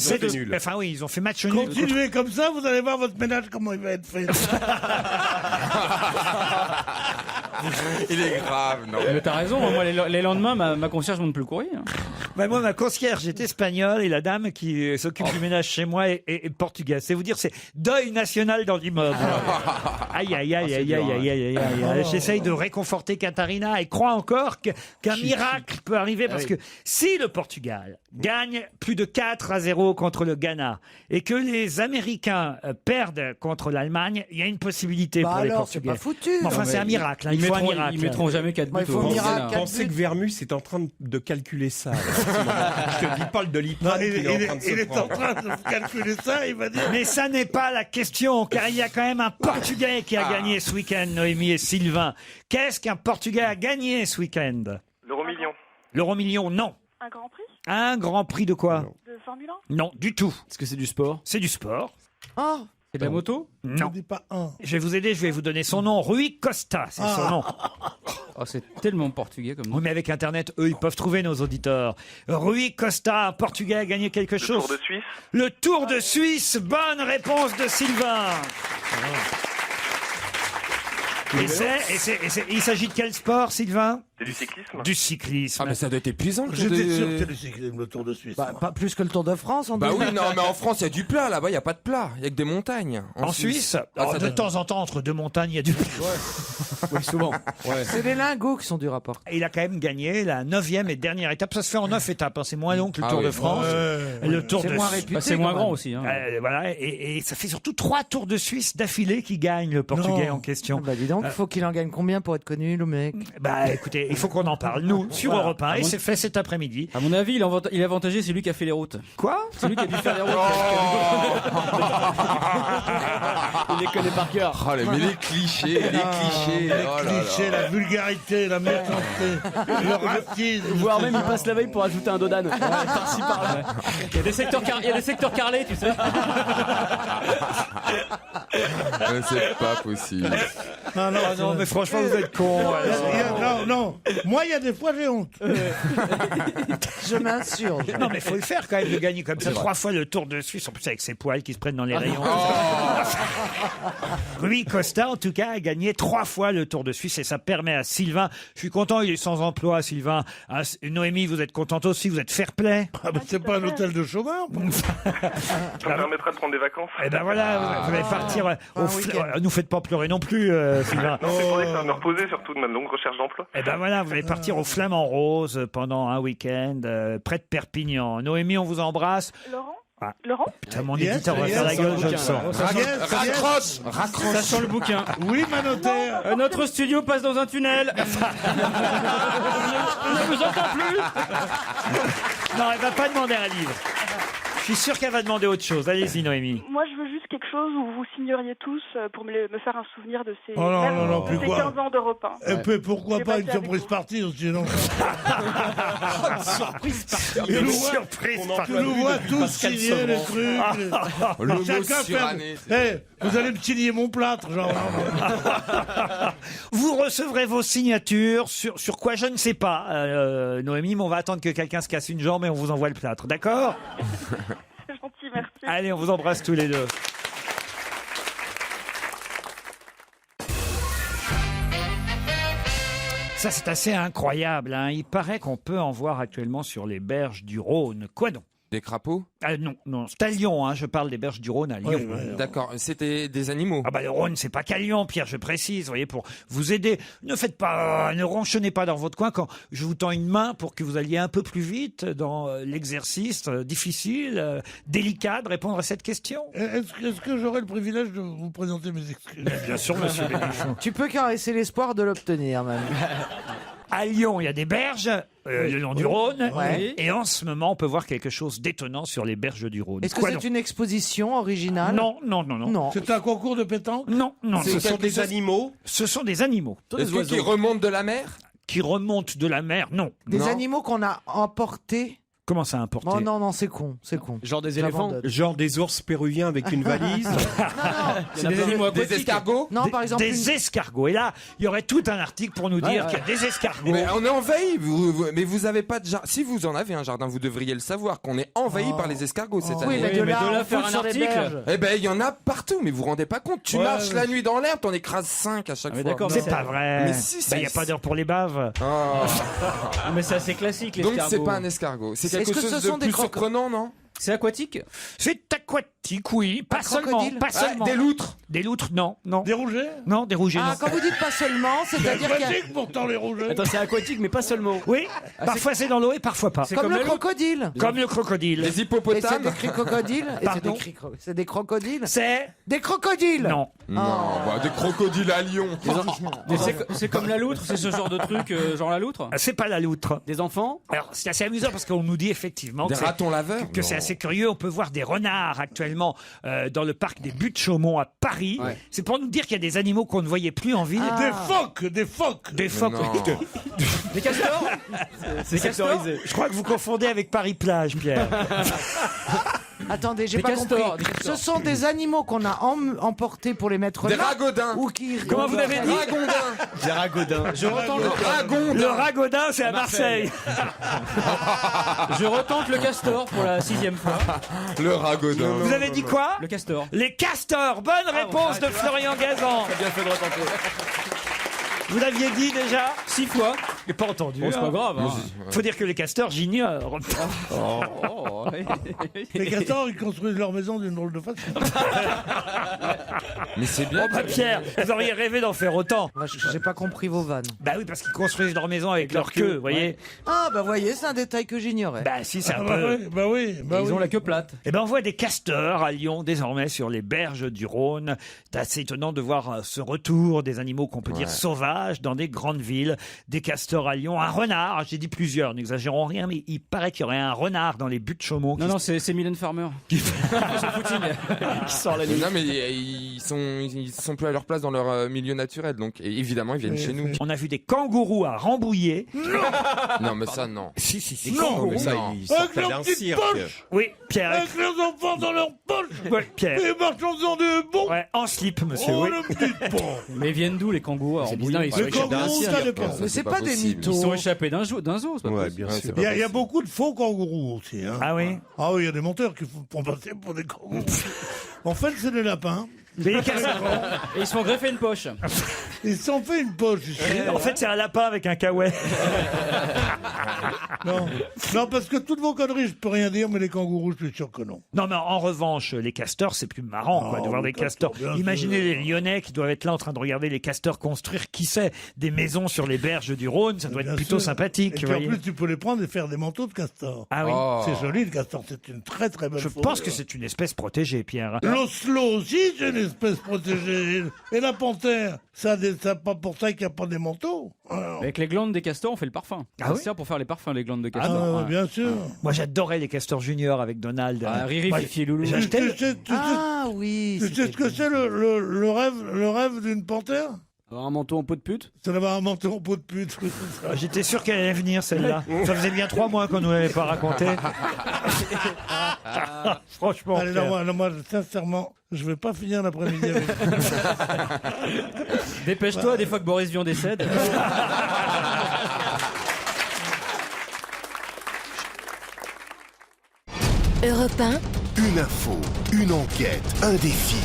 Enfin oui, ils ont fait match nul. Continuez comme ça, vous allez voir votre ménage comment il va être fait. Il est grave, non. Mais t'as raison, moi les lendemains, ma concierge monte plus le courrier. Hein. Bah, moi, ma concierge est espagnole et la dame qui s'occupe du ménage chez moi est portugaise. C'est vous dire, c'est deuil national dans l'immeuble. Aïe, aïe, aïe, aïe, aïe, aïe, aïe, aïe. J'essaye de réconforter Katharina et croit encore qu'un miracle peut arriver parce que si le Portugal gagne plus de 4-0 contre le Ghana et que les Américains perdent contre l'Allemagne, il y a une possibilité pour les alors, c'est Portugais. pas foutu. Mais enfin, c'est un miracle. Hein. Il faut un miracle. Ils mettront jamais 4 buts. Pensez que Vermus est en train de calculer ça. Je te dis pas le Doliprane qu'il est en train de se Il est en prendre. train de calculer ça, il va dire. Mais ça n'est pas la question, car il y a quand même un Portugais qui a gagné ce week-end, Noémie et Sylvain. Qu'est-ce qu'un Portugais a gagné ce week-end? L'euro-million. L'euro-million, non. Un grand prix Un grand prix de quoi? de Formule 1? Non, du tout. Est-ce que c'est du sport? C'est du sport. Oh, C'est de la moto? Non. Ne dis pas un. Je vais vous aider, je vais vous donner son nom. Rui Costa, c'est son nom. Oh, c'est tellement portugais comme nom. Oui, mais avec Internet, eux, ils peuvent trouver nos auditeurs. Rui Costa, un Portugais, a gagné quelque chose. Le Tour de Suisse. Le Tour de Suisse. Bonne réponse de Sylvain. Il s'agit de quel sport, Sylvain? C'est du cyclisme. Du cyclisme. Ah, mais ça doit être épuisant. J'étais sûr que c'était le cyclisme, le Tour de Suisse. bah, pas plus que le Tour de France. Bah oui, non, mais en France, il y a du plat. Là-bas, il n'y a pas de plat. Il n'y a que des montagnes. En Suisse, Ah, alors, ça de doit- temps en temps, entre deux montagnes, il y a du... Oui, souvent. Ouais. C'est les lingots qui sont du rapport. Il a quand même gagné la 9e et dernière étape. Ça se fait en 9 étapes. Hein. C'est moins long que le Tour de France. Le Tour C'est de moins Suisse. réputé. Bah, c'est moins quand grand même. aussi. Hein. Voilà, et ça fait surtout 3 Tours de Suisse d'affilée qui gagne le Portugais Non. en question. Bah dis donc, faut qu'il en gagne combien pour être connu, le mec? Bah écoutez, il faut qu'on en parle, nous, sur Voilà. Europe 1, et c'est fait cet après-midi. À mon avis, il est avantagé, c'est lui qui a fait les routes. Quoi? C'est lui qui a dû faire les routes. Il les connaît par cœur. Oh, mais les clichés, les clichés. Les Oh là là. clichés, la vulgarité, la méchanceté, le racisme. Voire même, il passe la veille pour ajouter un dodan. Par-ci, par-là. Il y a des secteurs carrelés, tu sais. C'est pas possible. Non, non, Non, mais franchement, vous êtes cons. non, non. Moi, il y a des fois, j'ai honte. Je m'insurge. Non, mais faut le faire quand même de gagner comme ça 3 fois le Tour de Suisse, en plus avec ses poils qui se prennent dans les rayons. Rui Costa, en tout cas, a gagné 3 fois le Tour de Suisse et ça permet à Sylvain. Je suis content, il est sans emploi, Sylvain. Ah, Noémie, vous êtes contente aussi, vous êtes fair play. Ah, mais c'est pas un hôtel de chômeurs. Ça me permettra de prendre des vacances. Eh ben voilà, vous allez partir au nous faites pas pleurer non plus, Sylvain. Non, c'est pour dire que ça va me reposer surtout de ma longue recherche d'emploi. Eh ben voilà, vous allez partir au Flamand Rose pendant un week-end près de Perpignan. Noémie, on vous embrasse. Laurent? Ah. Laurent? Putain, mon éditeur va faire la gueule, je le sens. Raccroche. Ça sent le bouquin. Oui, ma notaire. Notre studio passe dans un tunnel. On ne vous entend plus. Non, elle va pas demander un livre. Je suis sûr qu'elle va demander autre chose. Allez-y, Noémie. Moi, je veux juste quelque chose où vous signeriez tous pour me faire un souvenir de ces, Oh non, non, non, de plus ces quoi. 15 ans d'Europe 1. Et puis, pourquoi J'ai pas passé une avec surprise vous. partie aussi, non? Surprise partie. Tu nous Surprise vois, partie. tu nous vois tous signer les trucs. Le mot Chacun fait. suranné. Vous allez me signer mon plâtre, genre. Vous recevrez vos signatures sur quoi, je ne sais pas, Noémie, mais on va attendre que quelqu'un se casse une jambe et on vous envoie le plâtre. D'accord? C'est gentil, merci. Allez, on vous embrasse tous les deux. Ça, c'est assez incroyable. Hein. Il paraît qu'on peut en voir actuellement sur les berges du Rhône. Quoi donc? Des crapauds? Non, non, c'est à Lyon. Hein. Je parle des berges du Rhône à Lyon. D'accord, c'était des animaux. Ah bah le Rhône, c'est pas qu'à Lyon, Pierre, je précise, vous voyez, pour vous aider. Ne faites pas, ne ronchonnez pas dans votre coin quand je vous tends une main pour que vous alliez un peu plus vite dans l'exercice difficile, délicat de répondre à cette question. Est-ce que j'aurai le privilège de vous présenter mes excuses? Bien sûr, monsieur Bénichon. Tu peux caresser l'espoir de l'obtenir, même. À Lyon, il y a des berges, le long du Rhône, Ouais. et en ce moment, on peut voir quelque chose d'étonnant sur les berges du Rhône. Est-ce que Quoi c'est donc? une exposition originale? Non, non, non, non. Non. C'est un concours de pétanque? Non, non. Ce sont des animaux. Ce sont des animaux. Est-ce qu'ils remontent de la mer? Qui remontent de la mer? Non. Des Non. animaux qu'on a emportés? Comment ça importe? Oh non, non, c'est con, c'est con. Genre des éléphants. J'abandonne. Genre des ours péruviens avec une valise. C'est des animaux Des aquatiques. escargots? Non, par exemple, Des escargots. Et là, il y aurait tout un article pour nous dire qu'il y a des escargots. Mais on est envahi, mais vous avez pas de jardin. Si vous en avez un jardin, vous devriez le savoir qu'on est envahi par les escargots cette oui, année. mais de mais là, de là on faire fout un sur les article. berges. Eh ben, il y en a partout, mais vous vous rendez pas compte. Tu Ouais, marches ouais. la nuit dans l'herbe, t'en écrases 5 à chaque mais fois. d'accord, C'est pas vrai. Mais si, Il n'y a pas d'heure pour les baves. Ah. Ah, mais c'est assez classique, les Donc escargots. c'est pas un escargot. C'est quelque Est-ce que chose ce de sont des plus croque- surprenant, non? C'est aquatique? C'est aquatique, oui. Pas seulement. crocodile? Pas seulement. Des loutres. Des loutres, non. Non. Des rougets? Non, des rougets, Ah, non. quand vous dites pas seulement, C'est c'est-à-dire qu'il y a... aquatique pourtant les rougets. Attends, c'est aquatique, mais pas seulement. Oui, parfois c'est dans l'eau et parfois pas. C'est Comme le la loutre. crocodile. Comme le crocodile. Les Et c'est hippopotames. des crocodiles. Et c'est Pardon c'est des crocodiles. C'est Des crocodiles. Non. Non, bah, des crocodiles à Lyon. C'est comme la loutre, c'est ce genre de truc, genre la loutre. C'est pas la loutre. Des enfants? Alors, c'est assez amusant parce qu'on nous dit effectivement Des que c'est- ratons laveurs. que c'est assez curieux. On peut voir des renards actuellement dans le parc des Buttes-Chaumont à Paris. Ouais. C'est pour nous dire qu'il y a des animaux qu'on ne voyait plus en ville. Des phoques, des phoques. Des phoques. non. Des castors? C'est castorisé. Je crois que vous confondez avec Paris-Plage, Pierre. Attendez, j'ai Des pas castors, compris. des castors. Ce sont des animaux qu'on a emportés pour les mettre Des là. ragondins. Ou qui... Comment vous l'avez dit Ragondins. Des ragondins. Je retente Le ragondin. Le ragodin, c'est à Marseille. Je retente le castor pour la 6e fois. Le ragodin. Vous avez dit quoi? Le castor. Les castors. Bonne réponse de Florian Gazan. T'as bien fait de retenter. Vous l'aviez dit déjà 6 fois. J'ai pas entendu. Bon, c'est pas grave. Hein. Faut dire que les castors, j'ignore. Oh, Les castors, ils construisent leur maison d'une drôle de façon. Mais c'est bien. Oh bah Pierre, vous auriez rêvé d'en faire autant. Moi, j'ai pas compris vos vannes. Bah oui, parce qu'ils construisent leur maison avec leur queue, vous voyez. Ah, bah voyez, c'est un détail que j'ignorais. Bah si, c'est un Bah peu... oui, bah oui. Bah Ils oui. ont la queue plate. Eh ben, on voit des castors à Lyon désormais sur les berges du Rhône. C'est assez étonnant de voir ce retour des animaux qu'on peut dire sauvages dans des grandes villes. Des castors à Lyon, un renard. J'ai dit plusieurs, n'exagérons rien, mais il paraît qu'il y aurait un renard dans les Buttes-Chaumont. Non, non, c'est Mylène Farmer. Son footing. qui sort la nuit. Non, mais ils sont plus à leur place dans leur milieu naturel, donc et évidemment ils viennent chez nous. On a vu des kangourous à Rambouillet. Non, mais ça non. Si, si, si. Non, mais ça, non. ils sortent Avec leur d'un petite cirque. poche. Oui, Pierre. Avec leurs enfants dans leur poche. Ouais, Pierre. Et marchent en faisant des bons. Ouais, en slip, monsieur. Oh, oui. ne me dites pas. Mais ils viennent d'où les kangourous? C'est Alors, bizarre, ils sont Les échappés d'un kangourous, cirque. ça dépend. Mais c'est pas des possible. mythos. Ils sont échappés d'un zoo, c'est pas Ouais, possible. bien sûr. Il y a beaucoup de faux kangourous aussi. Hein. Ah oui. Ah oui, il y a des monteurs qui font passer pour des kangourous. En fait, c'est des lapins. Mais les castors- Et ils se font greffer une poche. Ils se sont fait une poche ici. En fait, c'est un lapin avec un kawaii. Non. Non, parce que toutes vos conneries, je peux rien dire, mais les kangourous, je suis sûr que non. Non, mais en revanche, les castors, c'est plus marrant quoi, Oh, de voir les des castors. castors, bien Imaginez sûr. les Lyonnais qui doivent être là en train de regarder les castors construire, qui sait, des maisons sur les berges du Rhône. Ça doit être Bien plutôt sûr. sympathique. Et vous puis en voyez. plus, tu peux les prendre et faire des manteaux de castor. Ah oui. Oh. C'est joli, le castor. C'est une très très belle Je faune. pense que c'est une espèce protégée, Pierre. L'oslo aussi, c'est une espèce protégée. Et la panthère, ça pas pour ça qu'il n'y a pas des manteaux. Alors, Avec les glandes des castors, on fait le parfum. Ah Ça oui sert pour faire les parfums, les glandes de ah, castor. Ouais. bien sûr. Moi, j'adorais les castors juniors avec Donald. Ah, Riri, Moi, Fifi et Loulou. j'ai acheté le- Ah oui. Tu sais ce que c'est le rêve d'une panthère? Alors, un manteau en peau de pute. C'est d'avoir un manteau en peau de pute. J'étais sûr qu'elle allait venir, celle-là. Ça faisait bien 3 mois qu'on nous l'avait pas raconté. Franchement. Allez, Pierre. non, moi, sincèrement, je vais pas finir l'après-midi avec Dépêche-toi, des fois que Boris Vian décède. Europe 1, Une info, une enquête, un défi.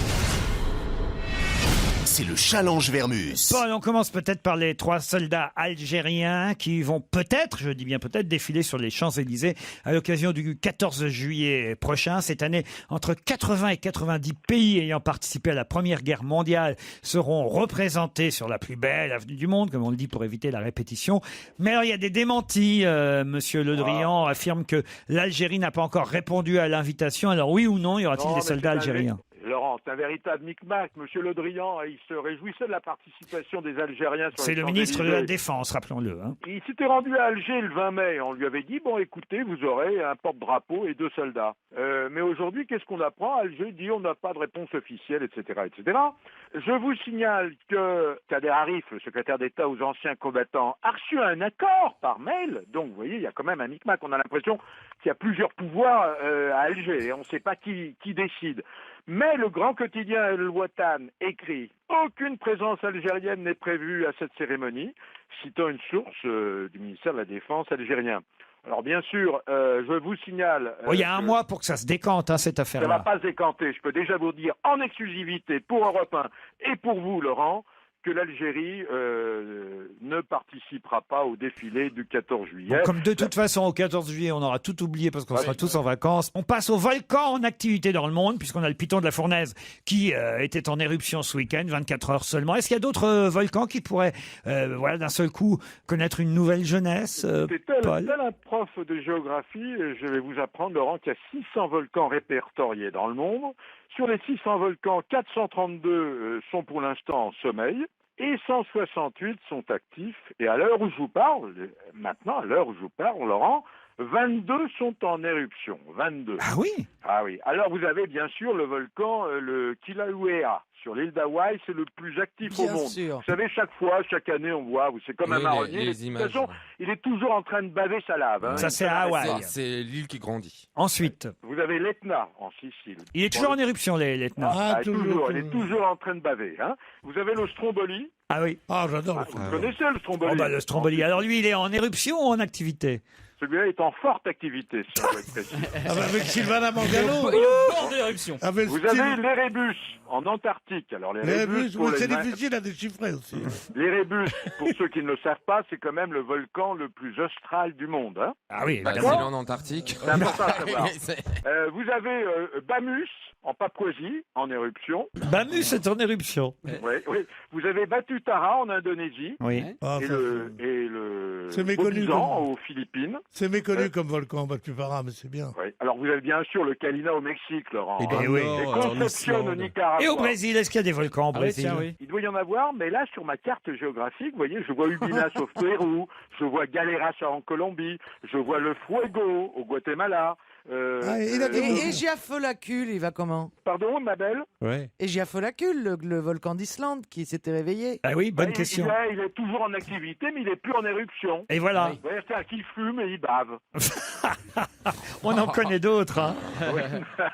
C'est le challenge Vermus. Bon, on commence peut-être par les 3 soldats algériens qui vont peut-être, je dis bien peut-être, défiler sur les Champs-Élysées à l'occasion du 14 juillet prochain. Cette année, entre 80 et 90 pays ayant participé à la Première Guerre mondiale seront représentés sur la plus belle avenue du monde, comme on le dit pour éviter la répétition. Mais alors, il y a des démentis. Monsieur Le Drian affirme que l'Algérie n'a pas encore répondu à l'invitation. Alors oui ou non, y aura-t-il Non, des mais soldats c'est algériens? Laurent, c'est un véritable micmac. Monsieur Le Drian, il se réjouissait de la participation des Algériens sur C'est les le ministre de la Champs-Élysées. Défense, rappelons-le. Hein. Il s'était rendu à Alger le 20 mai. On lui avait dit, bon, écoutez, vous aurez un porte-drapeau et 2 soldats. Mais aujourd'hui, qu'est-ce qu'on apprend? Alger dit, on n'a pas de réponse officielle, etc., etc. Je vous signale que Kader Arif, le secrétaire d'État aux anciens combattants, a reçu un accord par mail. Donc, vous voyez, il y a quand même un micmac. On a l'impression qu'il y a plusieurs pouvoirs à Alger et on ne sait pas qui décide. Mais le grand quotidien El Watan écrit « Aucune présence algérienne n'est prévue à cette cérémonie », citant une source du ministère de la Défense algérien. Alors bien sûr, je vous signale... Il y a un mois pour que ça se décante, hein, cette ça ne va affaire-là. pas se décanter. Je peux déjà vous dire en exclusivité pour Europe 1 et pour vous, Laurent, que l'Algérie ne participera pas au défilé du 14 juillet. Bon, comme de toute façon, au 14 juillet, on aura tout oublié parce qu'on sera tous en vacances. On passe au volcan en activité dans le monde, puisqu'on a le piton de la Fournaise qui était en éruption ce week-end, 24 heures seulement. Est-ce qu'il y a d'autres volcans qui pourraient, d'un seul coup, connaître une nouvelle jeunesse, C'est Paul? tel un prof de géographie, je vais vous apprendre, Laurent, qu'il y a 600 volcans répertoriés dans le monde. Sur les 600 volcans, 432 sont pour l'instant en sommeil et 168 sont actifs. Et à l'heure où je vous parle, maintenant, à l'heure où je vous parle, Laurent, 22 sont en éruption. 22. Ah oui? Ah oui. Alors vous avez bien sûr le volcan, le Kilauea. Sur l'île d'Hawaï, c'est le plus actif au monde. sûr. Vous savez, chaque année, on voit, c'est comme un marronnier. les De toute images, façon, il est toujours en train de baver sa lave. Hein. Ça, c'est à Hawaï. C'est l'île qui grandit. Ensuite, Vous avez l'Etna en Sicile. il est toujours en éruption, l'Etna. Toujours, il est toujours en train de baver. Hein. Vous avez le Stromboli. Ah oui. Ah, j'adore le Vous connaissez le Stromboli? Oh, le Stromboli. Alors lui, il est en éruption ou en activité? Celui-là est en forte activité, si on veut être précis. Avec Sylvana Mangano. Il est au bord de l'éruption. Avec Vous avez l'Erebus en Antarctique. Alors l'Erebus, pour c'est les- difficile à déchiffrer aussi. l'Erebus, pour ceux qui ne le savent pas, c'est quand même le volcan le plus austral du monde. Hein. Ah oui, Bah, évidemment. c'est en Antarctique. C'est important à savoir. C'est- Vous avez Bamus en Papouasie, en éruption. Bamus est en éruption. Oui, oui. Vous avez Batutara en Indonésie. Oui. Ah, Et ça, le C'est méconnu Bobizan comme- aux Philippines. c'est méconnu comme volcan, Batupara, mais c'est bien. Oui. Alors vous avez bien sûr le Kalina au Mexique, Laurent. Et dans hein. le oui. nord, Et en Concepción au Islande. Nicaragua. Et au Brésil, est-ce qu'il y a des volcans au Ah oui, Brésil? tiens, oui. Il doit y en avoir, mais là, sur ma carte géographique, vous voyez, je vois Ubinas au Pérou, je vois Galeras en Colombie, je vois le Fuego au Guatemala. Et Giafolacul, il va comment? Pardon, ma belle? Ouais. Et Giafolacul, le volcan d'Islande qui s'était réveillé. Ah oui, bonne Ouais, question. Il est toujours en activité, mais il n'est plus en éruption. Et voilà. Vous voyez, c'est-à-dire qu'il fume et il bave. On en connaît d'autres, hein.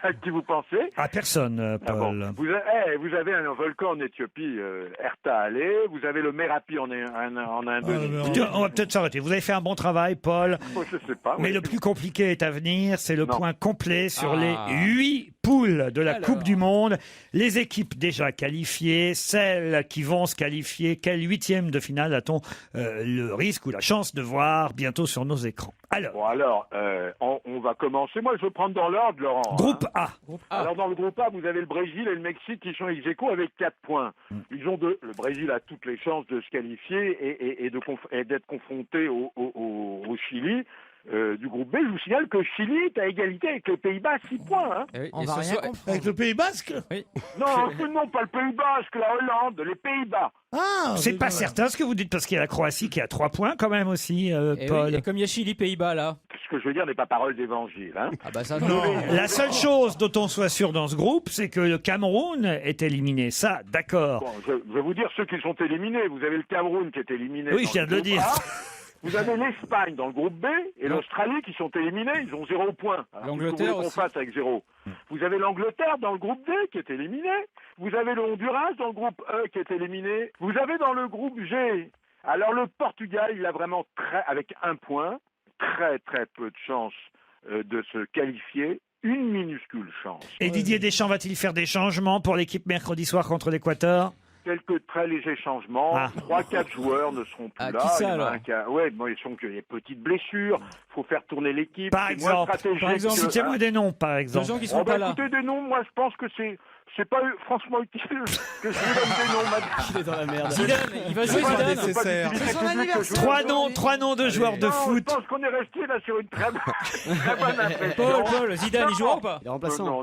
À qui vous pensez? À personne, Ah bon. Paul. Vous avez un volcan en Éthiopie, Erta Ale, vous avez le Merapi en Indonésie. Écoutez, on va peut-être s'arrêter. Vous avez fait un bon travail, Paul. Je sais pas. Mais oui. le plus compliqué est à venir. C'est le Non. point complet sur les Ah. 8 poules de la Coupe du Monde. Les équipes déjà qualifiées, celles qui vont se qualifier. Quel huitième de finale a-t-on le risque ou la chance de voir bientôt sur nos écrans? Alors, Bon, alors, on va commencer. Moi, je vais prendre dans l'ordre, Laurent. groupe A. Alors, dans le groupe A, vous avez le Brésil et le Mexique qui sont ex aequo avec 4 points. Ils ont le Brésil a toutes les chances de se qualifier et d'être confronté au Chili. Du groupe B, je vous signale que Chili est à égalité avec les Pays-Bas à 6 points. Hein. On va rien comprendre. Avec le Pays Basque? Non, pas le Pays Basque, la Hollande, les Pays-Bas. Ah, C'est pas certain ce que vous dites parce qu'il y a la Croatie qui a 3 points quand même aussi, Et, Paul. oui, et comme il y a Chili, Pays-Bas là. Ce que je veux dire n'est pas parole d'évangile. Hein. Ah bah ça, Non. La seule chose dont on soit sûr dans ce groupe, c'est que le Cameroun est éliminé. Ça, d'accord. Bon, je vais vous dire ceux qui sont éliminés. Vous avez le Cameroun qui est éliminé. Oui, dans je viens de le groupe dire. A. Vous avez l'Espagne dans le groupe B et l'Australie qui sont éliminés. Ils ont 0 point. Alors, L'Angleterre qu'est-ce que vous voulez aussi. qu'on fasse avec 0. Vous avez l'Angleterre dans le groupe D qui est éliminé. Vous avez le Honduras dans le groupe E qui est éliminé. Vous avez dans le groupe G. Alors le Portugal, il a vraiment avec 1 point, très peu de chances de se qualifier. Une minuscule chance. Et Didier Deschamps va-t-il faire des changements pour l'équipe mercredi soir contre l'Équateur? Quelques très légers changements. Ah. 3-4 joueurs ne seront plus Ah, là. qui ça, Il y en a alors un qui a- ouais, bon, ils sont qu'il y a des petites blessures. Il faut faire tourner l'équipe. Par C'est moins exemple, stratégique que- citez-moi des noms, par Des exemple. gens qui sont Oh, bah, pas là. écoutez, des noms, moi je pense que c'est pas franchement utile que je vous donne des noms, madame. Il est dans la merde. Zidane, il va jouer C'est pas- Zidane. c'est pas d'utilité C'est son publique que je anniversaire. vous donne. Trois noms de joueurs de Non, foot. Je pense qu'on est resté là sur une très bonne impression. Paul, Zidane, il jouera ou pas? Il est remplaçant. Non,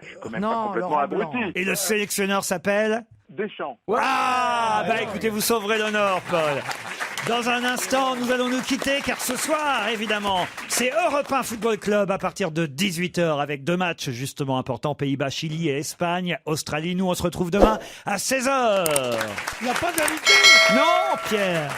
je suis quand même Non, pas complètement Laurent Blanc. abruti. Et le sélectionneur s'appelle? Deschamps. Ah, bah écoutez, vous sauverez l'honneur, Paul. Dans un instant, nous allons nous quitter car ce soir, évidemment, c'est Europe 1 Football Club à partir de 18h avec 2 matchs justement importants, Pays-Bas, Chili et Espagne, Australie. Nous, on se retrouve demain à 16h. Il n'y a pas d'invité. Non, Pierre.